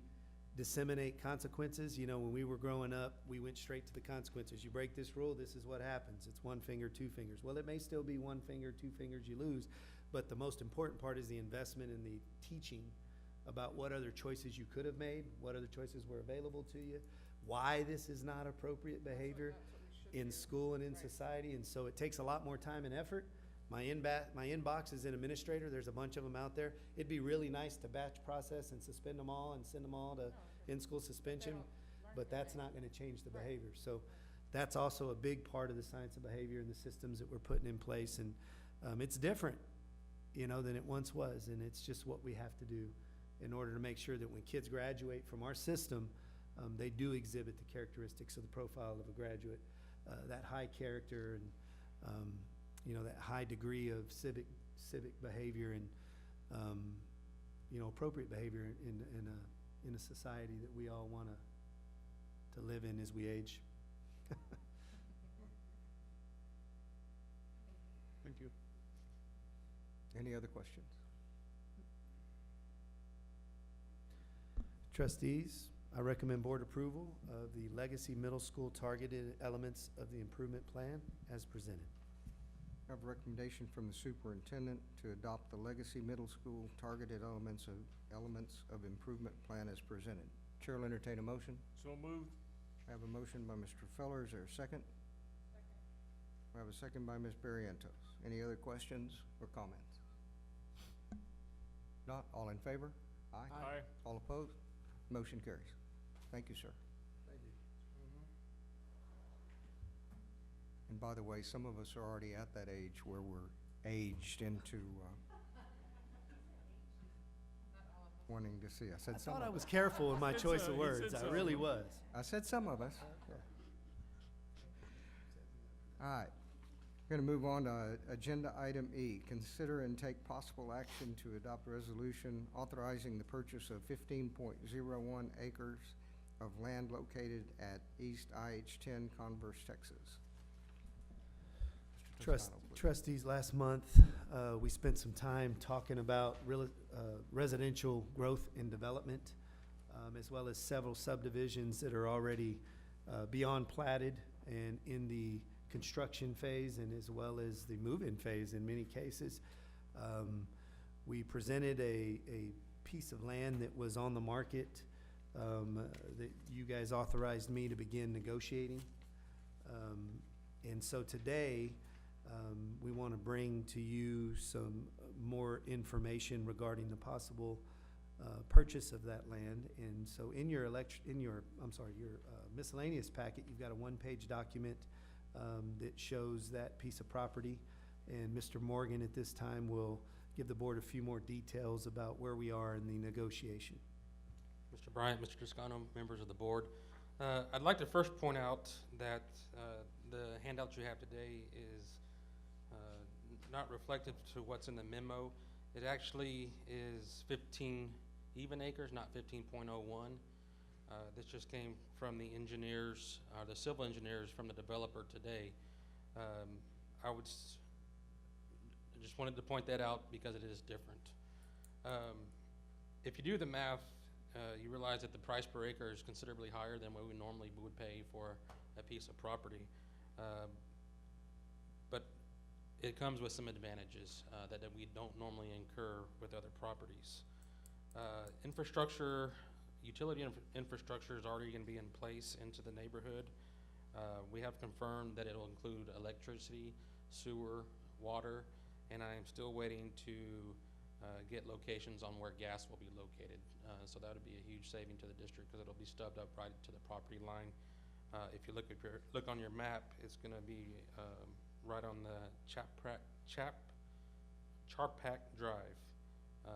disseminate consequences, when we were growing up, we went straight to the consequences. You break this rule, this is what happens. It's 1 finger, 2 fingers. Well, it may still be 1 finger, 2 fingers you lose, but the most important part is the investment in the teaching about what other choices you could have made, what other choices were available to you, why this is not appropriate behavior in school and in society. And so it takes a lot more time and effort. My inbox is an administrator. There's a bunch of them out there. It'd be really nice to batch process and suspend them all and send them all to in-school suspension, but that's not going to change the behavior. So that's also a big part of the science of behavior and the systems that we're putting in place. And it's different, than it once was. And it's just what we have to do in order to make sure that when kids graduate from our system, they do exhibit the characteristics of the profile of a graduate, that high character and, that high degree of civic behavior and, appropriate behavior in a society that we all want to live in as we age. Thank you. Any other questions? Trustees, I recommend board approval of the Legacy Middle School targeted elements of the improvement plan as presented. I have a recommendation from the superintendent to adopt the Legacy Middle School targeted elements of improvement plan as presented. Chair will entertain a motion. So moved. I have a motion by Mr. Feller. Is there a second? I have a second by Ms. Barrientos. Any other questions or comments? Not, all in favor? Aye. Aye. All opposed? Motion carries. Thank you, sir. Thank you. And by the way, some of us are already at that age where we're aged into wanting to see. I I said some thought of I was us. careful in my Said choice so, of he words. said I so. really was. I said some of us. All right. We're going to move on to agenda item E. Consider and take possible action to adopt a resolution authorizing the purchase of 15.01 acres of land located at East IH-10, Converse, Texas. Mr. Toscano, please. Trustees, last month, we spent some time talking about residential growth and development, as well as several subdivisions that are already beyond platted and in the construction phase, and as well as the move-in phase in many cases. We presented a piece of land that was on the market that you guys authorized me to begin negotiating. And so today, we want to bring to you some more information regarding the possible purchase of that land. And so in your miscellaneous packet, you've got a one-page document that shows that piece of property. And Mr. Morgan at this time will give the board a few more details about where we are in the negotiation. Mr. Bryant, Mr. Toscano, members of the board. I'd like to first point out that the handout you have today is not reflective to what's in the memo. It actually is 15 even acres, not 15.01. This just came from the engineers, the civil engineers from the developer today. I just wanted to point that out because it is different. If you do the math, you realize that the price per acre is considerably higher than what we normally would pay for a piece of property. But it comes with some advantages that we don't normally incur with other properties. Utility infrastructure is already going to be in place into the neighborhood. We have confirmed that it'll include electricity, sewer, water, and I am still waiting to get locations on where gas will be located. So that would be a huge saving to the district because it'll be stubbed up right to the property line. If you look on your map, it's going to be right on the Charpak Drive,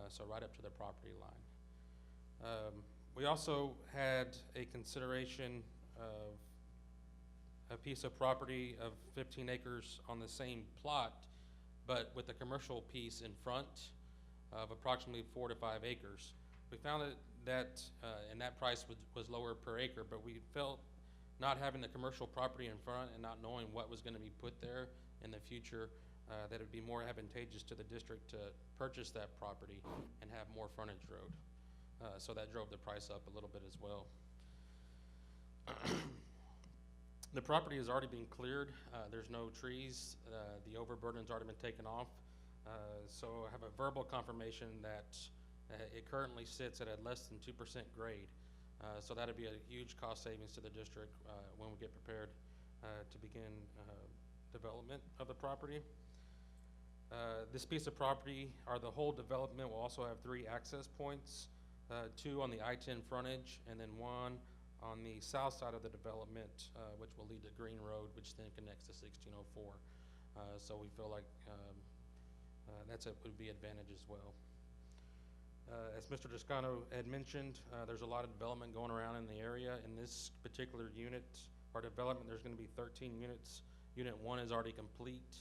so right up to the property line. We also had a consideration of a piece of property of 15 acres on the same plot, but with a commercial piece in front of approximately 4 to 5 acres. We found that and that price was lower per acre, but we felt not having the commercial property in front and not knowing what was going to be put there in the future, that it would be more advantageous to the district to purchase that property and have more frontage road. So that drove the price up a little bit as well. The property has already been cleared. There's no trees. The overburden's already been taken off. So I have a verbal confirmation that it currently sits at a less than 2% grade. So that'd be a huge cost savings to the district when we get prepared to begin development of the property. This piece of property, or the whole development, will also have 3 access points, 2 on the I-10 frontage, and then 1 on the south side of the development, which will lead to Green Road, which then connects to 1604. So we feel like would be advantage as well. As Mr. Toscano had mentioned, there's a lot of development going around in the area. In this particular unit, or development, there's going to be 13 units. Unit 1 is already complete.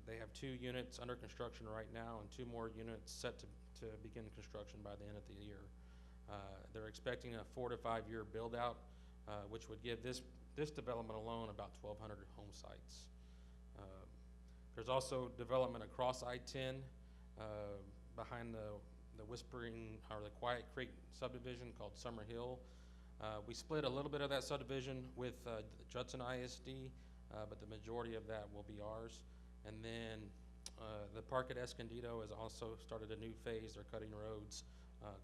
They have 2 units under construction right now and 2 more units set to begin construction by the end of the year. They're expecting a 4 to 5 year build out, which would give this development alone about 1,200 home sites. There's also development across I-10 behind the Whispering, or the Quiet Creek subdivision called Summer Hill. We split a little bit of that subdivision with Judson ISD, but the majority of that will be ours. And then the park at Escondido has also started a new phase. They're cutting roads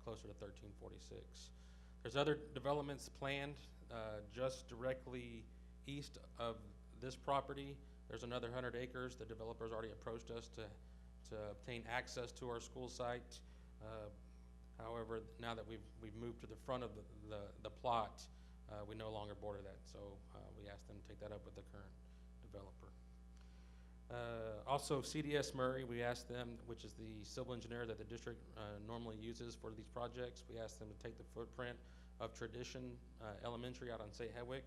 closer to 1346. There's other developments planned just directly east of this property. There's another 100 acres. The developer's already approached us to obtain access to our school site. However, now that we've moved to the front of the plot, we no longer border that, so we asked them to take that up with the current developer. Also, CDS Murray, we asked them, which is the civil engineer that the district normally uses for these projects, we asked them to take the footprint of Tradition Elementary out on St. Hedwig.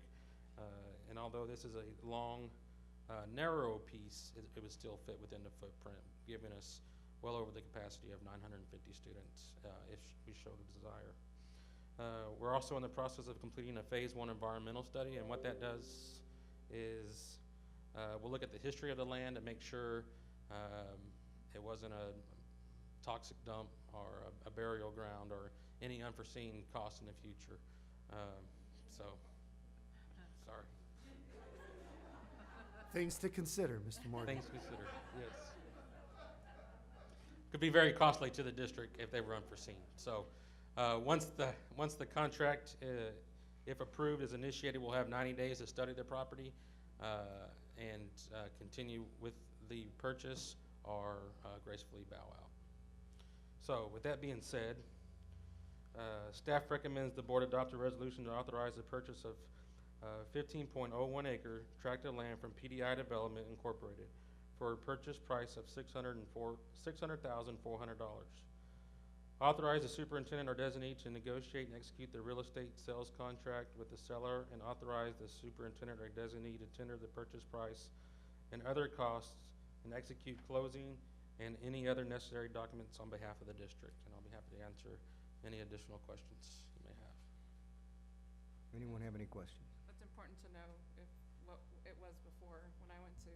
And although this is a long, narrow piece, it would still fit within the footprint, giving us well over the capacity of 950 students if we show the desire. We're also in the process of completing a phase 1 environmental study, and what that does is we'll look at the history of the land and make sure it wasn't a toxic dump or a burial ground or any unforeseen costs in the future. Sorry. Things to consider, Mr. Morgan. Things to consider, yes. Could be very costly to the district if they were unforeseen. So once the contract, if approved, is initiated, we'll have 90 days to study the property and continue with the purchase or gracefully bow out. So with that being said, staff recommends the board adopt a resolution to authorize the purchase of 15.01 acre tract of land from PDI Development Incorporated for a purchase price of $600,400. Authorize the superintendent or designee to negotiate and execute the real estate sales contract with the seller, and authorize the superintendent or designee to tender the purchase price and other costs and execute closing and any other necessary documents on behalf of the district. And I'll be happy to answer any additional questions you may have. Anyone have any questions? It's important to know if what it was before. When I went to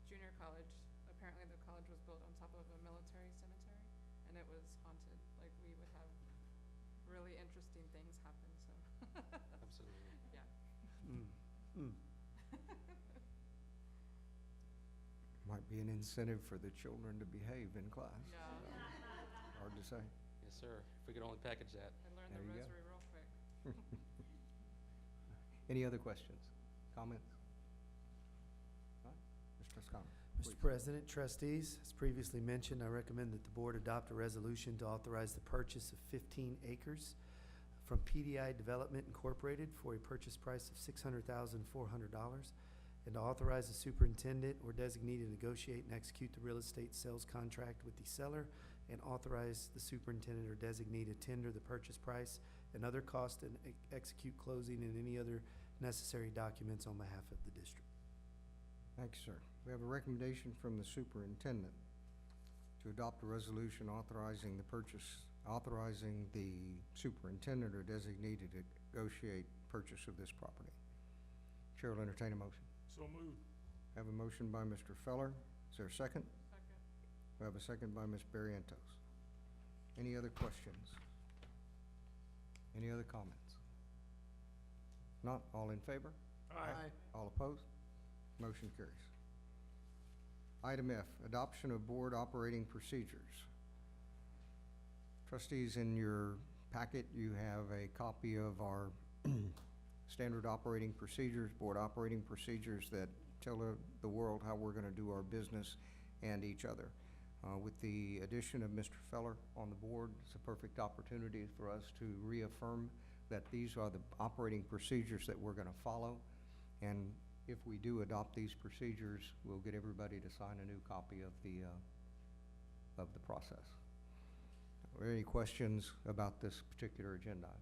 junior college, apparently the college was built on top of a military cemetery, and it was haunted. Like, we would have really interesting things happen, so. Absolutely. Yeah. Might be an incentive for the children to behave in class. Yeah. Hard to say. Yes, sir. If we could only package that. I learned There the you go. rosary real quick. Any other questions, comments? All right, Mr. Toscano, Mr. please. President, trustees, as previously mentioned, I recommend that the board adopt a resolution to authorize the purchase of 15 acres from PDI Development Incorporated for a purchase price of $600,400, and to authorize the superintendent or designee to negotiate and execute the real estate sales contract with the seller, and authorize the superintendent or designee to tender the purchase price and other costs and execute closing and any other necessary documents on behalf of the district. Thank you, sir. We have a recommendation from the superintendent to adopt a resolution authorizing the superintendent or designee to negotiate purchase of this property. Chair will entertain a motion. So moved. Have a motion by Mr. Feller. Is there a second? Second. We have a second by Ms. Barrientos. Any other questions? Any other comments? Not, all in favor? Aye. All opposed? Motion carries. Item F, adoption of board operating procedures. Trustees, in your packet, you have a copy of our standard operating procedures, board operating procedures that tell the world how we're gonna do our business and each other. With the addition of Mr. Feller on the board, it's a perfect opportunity for us to reaffirm that these are the operating procedures that we're gonna follow. And if we do adopt these procedures, we'll get everybody to sign a new copy of the process. Are there any questions about this particular agenda item?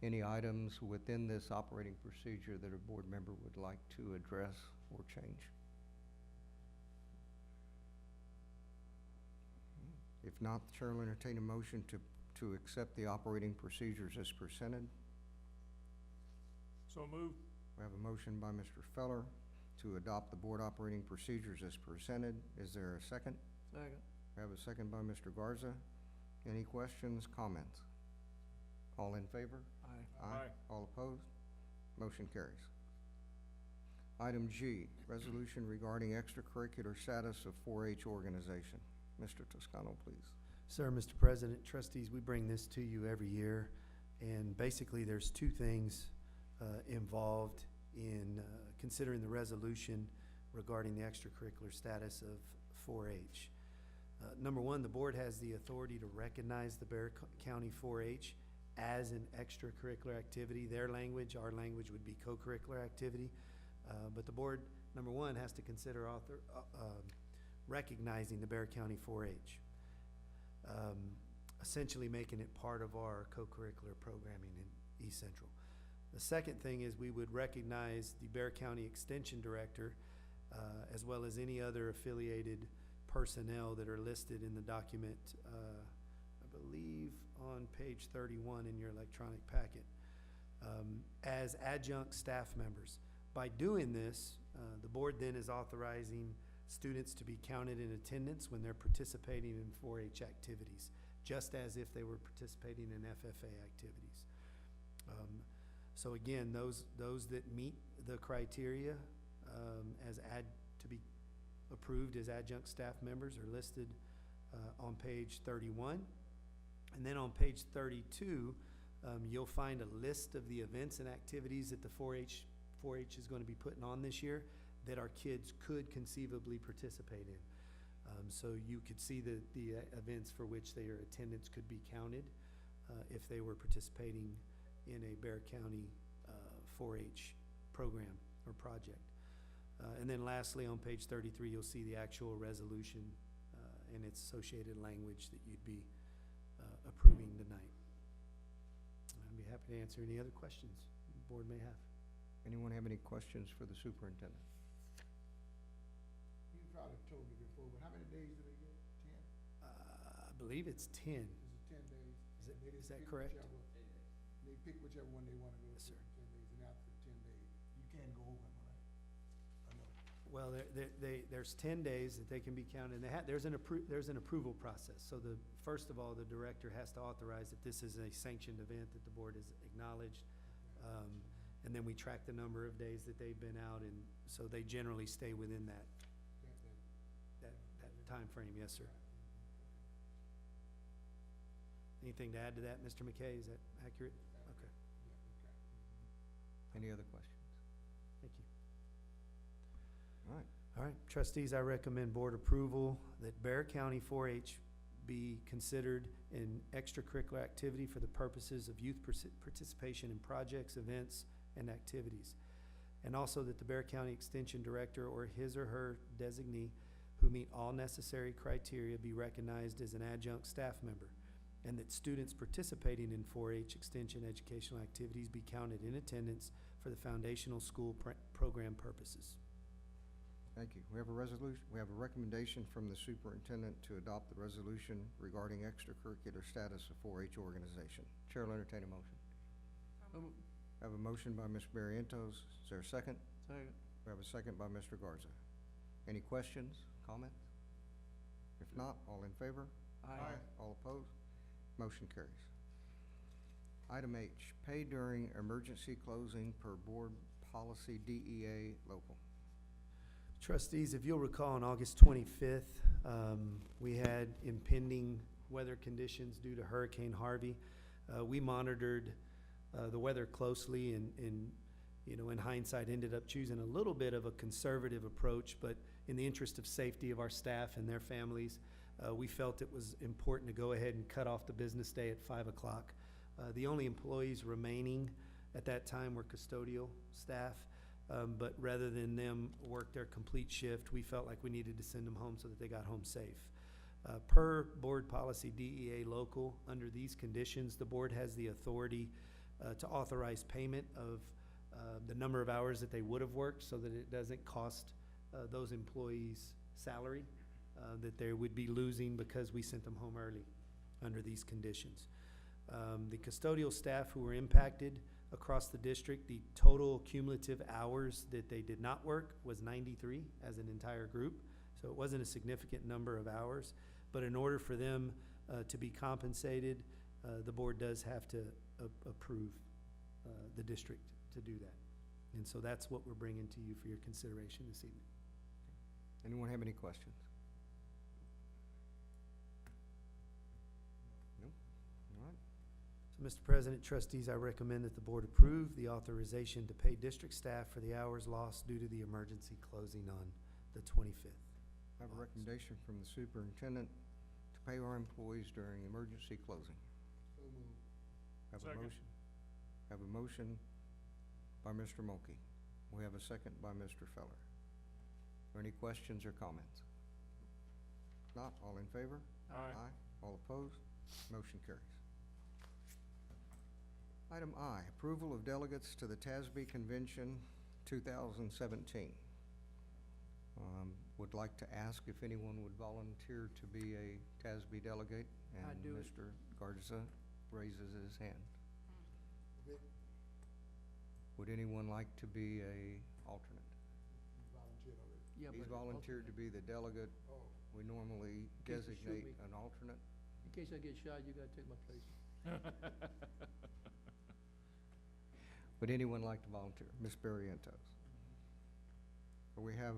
Any items within this operating procedure that a board member would like to address or change? If not, the chair will entertain a motion to accept the operating procedures as presented. So moved. We have a motion by Mr. Feller to adopt the board operating procedures as presented. Is there a second? Second. We have a second by Mr. Garza. Any questions, comments? All in favor? Aye. Aye. All opposed? Motion carries. Item G, resolution regarding extracurricular status of 4-H organization. Mr. Toscano, please. Sir, Mr. President, trustees, we bring this to you every year, and basically there's two things involved in considering the resolution regarding the extracurricular status of 4-H. Number one, the board has the authority to recognize the Bexar County 4-H as an extracurricular activity. Their language, our language would be co-curricular activity. But the board, number one, has to consider recognizing the Bexar County 4-H, essentially making it part of our co-curricular programming in East Central. The second thing is we would recognize the Bexar County Extension Director as well as any other affiliated personnel that are listed in the document, I believe on page 31 in your electronic packet, as adjunct staff members. By doing this, the board then is authorizing students to be counted in attendance when they're participating in 4-H activities, just as if they were participating in FFA activities. So again, those that meet the criteria to be approved as adjunct staff members are listed on page 31. And then on page 32, you'll find a list of the events and activities that the 4-H is going to be putting on this year that our kids could conceivably participate in. So you could see the events for which their attendance could be counted if they were participating in a Bexar County 4-H program or project. And then lastly, on page 33, you'll see the actual resolution and its associated language that you'd be approving tonight. I'd be happy to answer any other questions the board may have. Anyone have any questions for the superintendent? You probably told me before, but how many days do they get? 10? I believe it's 10. This is 10 days. Is that correct? They pick whichever one they want to go Yes, to sir. in 10 days, and after 10 days, you can't go over them, right? I know. Well, there's 10 days that they can be counted, and there's an approval process. So first of all, the director has to authorize that this is a sanctioned event that the board has acknowledged. And then we track the number of days that they've been out, and so they generally stay within that time frame. Yes, sir. Anything to add to that, Mr. McKay? Is that accurate? Okay. Any other questions? Thank you. All right. All right, trustees, I recommend board approval that Bexar County 4-H be considered an extracurricular activity for the purposes of youth participation in projects, events, and activities. And also that the Bexar County Extension Director or his or her designee who meet all necessary criteria be recognized as an adjunct staff member, and that students participating in 4-H extension educational activities be counted in attendance for the foundational school program purposes. Thank you. We have a resolution, we have a recommendation from the superintendent to adopt the resolution regarding extracurricular status of 4-H organization. Chair will entertain a motion. I have a motion by Ms. Barrientos. Is there a second? Second. We have a second by Mr. Garza. Any questions, comments? If not, all in favor? Aye. All opposed? Motion carries. Item H, pay during emergency closing per board policy DEA local. Trustees, if you'll recall, on August 25th, we had impending weather conditions due to Hurricane Harvey. We monitored the weather closely and in hindsight ended up choosing a little bit of a conservative approach, but in the interest of safety of our staff and their families, we felt it was important to go ahead and cut off the business day at 5 o'clock. The only employees remaining at that time were custodial staff. But rather than them work their complete shift, we felt like we needed to send them home so that they got home safe. Per board policy DEA local, under these conditions, the board has the authority to authorize payment of the number of hours that they would have worked so that it doesn't cost those employees salary that they would be losing because we sent them home early under these conditions. The custodial staff who were impacted across the district, the total cumulative hours that they did not work was 93 as an entire group. So it wasn't a significant number of hours, but in order for them to be compensated, the board does have to approve the district to do that. And so that's what we're bringing to you for your consideration this evening. Anyone have any questions? No? All right. So, Mr. President, trustees, I recommend that the board approve the authorization to pay district staff for the hours lost due to the emergency closing on the 25th. I have a recommendation from the superintendent pay our employees during emergency closing. So moved. Have a Second. motion? Have a motion by Mr. Mulkey. We have a second by Mr. Feller. Are any questions or comments? Not, all in favor? Aye. All opposed? Motion carries. Item I, approval of delegates to the Tasbeeh Convention 2017. Would like to ask if anyone would volunteer to be a Tasbeeh delegate. I do. And Mr. Garza raises his hand. Vic, Would anyone like to be a alternate? you volunteered already. Yeah, He's but volunteered to be the delegate. Oh, We normally In case you shoot designate me. an alternate. In case I get shot, you gotta take my place. Would anyone like to volunteer? Ms. Barrientos. We have,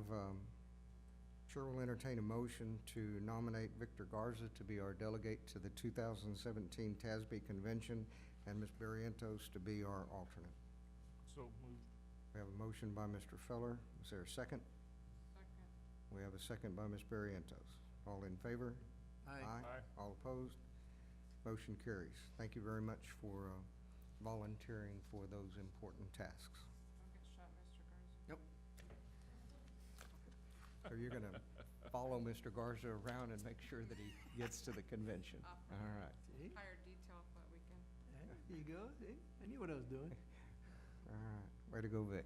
Chair will entertain a motion to nominate Victor Garza to be our delegate to the 2017 Tasbeeh Convention and Ms. Barrientos to be our alternate. So moved. We have a motion by Mr. Feller. Is there a second? Second. We have a second by Ms. Barrientos. All in favor? Aye. Aye. All opposed? Motion carries. Thank you very much for volunteering for those important tasks. Don't get shot, Mr. Garza. So you're gonna follow Mr. Garza around and make sure that he gets to the convention. All right. See? Hire detail for that weekend. There you go, see? I knew what I was doing. All right. Way to go, Vic.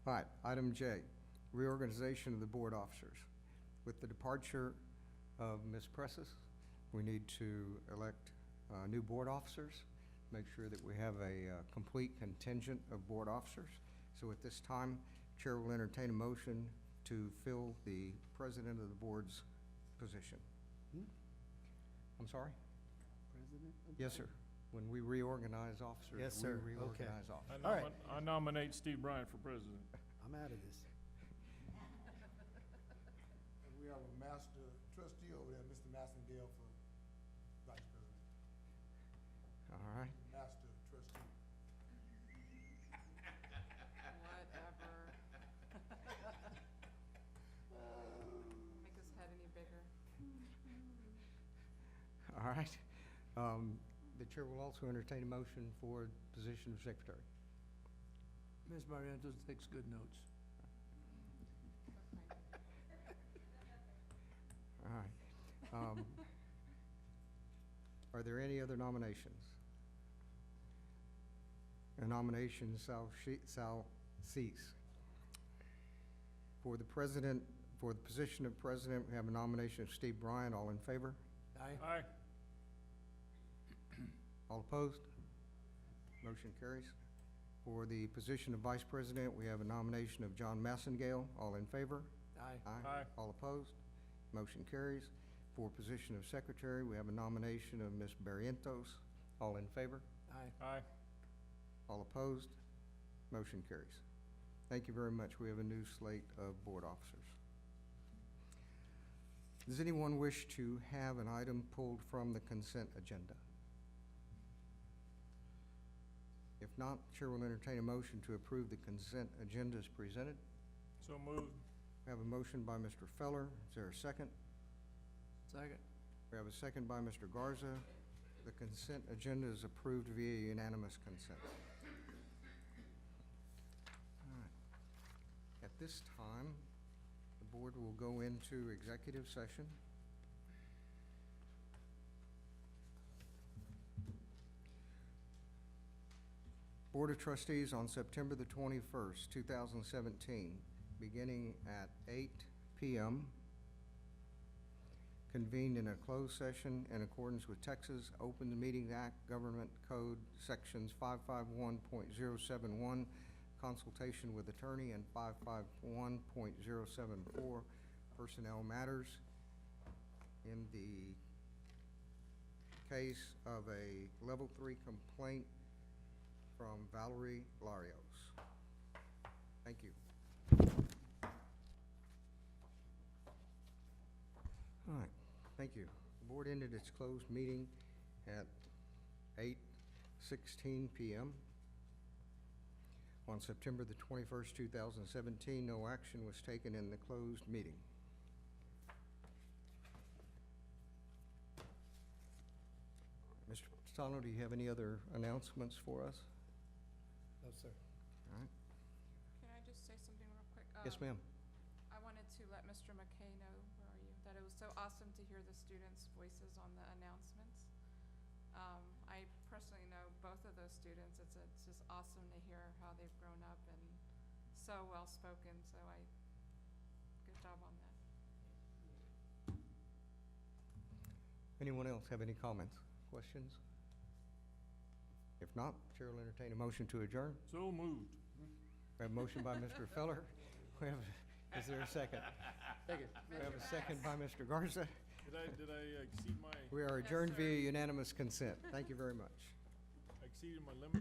All right, item J, reorganization of the board officers. With the departure of Ms. Presses, we need to elect new board officers, make sure that we have a complete contingent of board officers. So at this time, Chair will entertain a motion to fill the president of the board's position. I'm sorry? President? Yes, sir. When we reorganize officers, Yes, we sir. Okay. reorganize officers. All right. I nominate Steve Bryant for president. I'm out of this. and we have a master trustee over there, Mr. Massengale, for vice president. All right. Master trustee. Whatever. Make his head any bigger. All right. The chair will also entertain a motion for position of secretary. Ms. Barrientos takes good notes. All right. Are there any other nominations? A nomination shall cease. For the president, for the position of president, we have a nomination of Steve Bryant. All in favor? Aye. Aye. All opposed? Motion carries. For the position of vice president, we have a nomination of John Massengale. All in favor? Aye. Aye. All opposed? Motion carries. For position of secretary, we have a nomination of Ms. Barrientos. All in favor? Aye. Aye. All opposed? Motion carries. Thank you very much. We have a new slate of board officers. Does anyone wish to have an item pulled from the consent agenda? If not, Chair will entertain a motion to approve the consent agenda as presented. So moved. We have a motion by Mr. Feller. Is there a second? Second. We have a second by Mr. Garza. The consent agenda is approved via unanimous consent. All right. At this time, the board will go into executive session. Board of Trustees on September the 21st, 2017, beginning at 8 p.m., convened in a closed session in accordance with Texas Open Meeting Act, Government Code Sections 551.071, consultation with attorney, and 551.074, personnel matters, in the case of a Level 3 complaint from Valerie Larios. Thank you. All right, thank you. The board ended its closed meeting at 8:16 p.m. On September the 21st, 2017, no action was taken in the closed meeting. Salado, do you have any other announcements for us? No, sir. All right. Can I just say something real quick? Yes, ma'am. I wanted to let Mr. McKay know, where are you, that it was so awesome to hear the students' voices on the announcements. I personally know both of those students. It's just awesome to hear how they've grown up and so well-spoken, so good job on that. Anyone else have any comments, questions? If not, Chair will entertain a motion to adjourn. So moved. We have a motion by Mr. Feller. Is there a second? Second. We have a second by Mr. Garza. Did I exceed my, We are adjourned via unanimous consent. Thank you very much. exceeded my limit?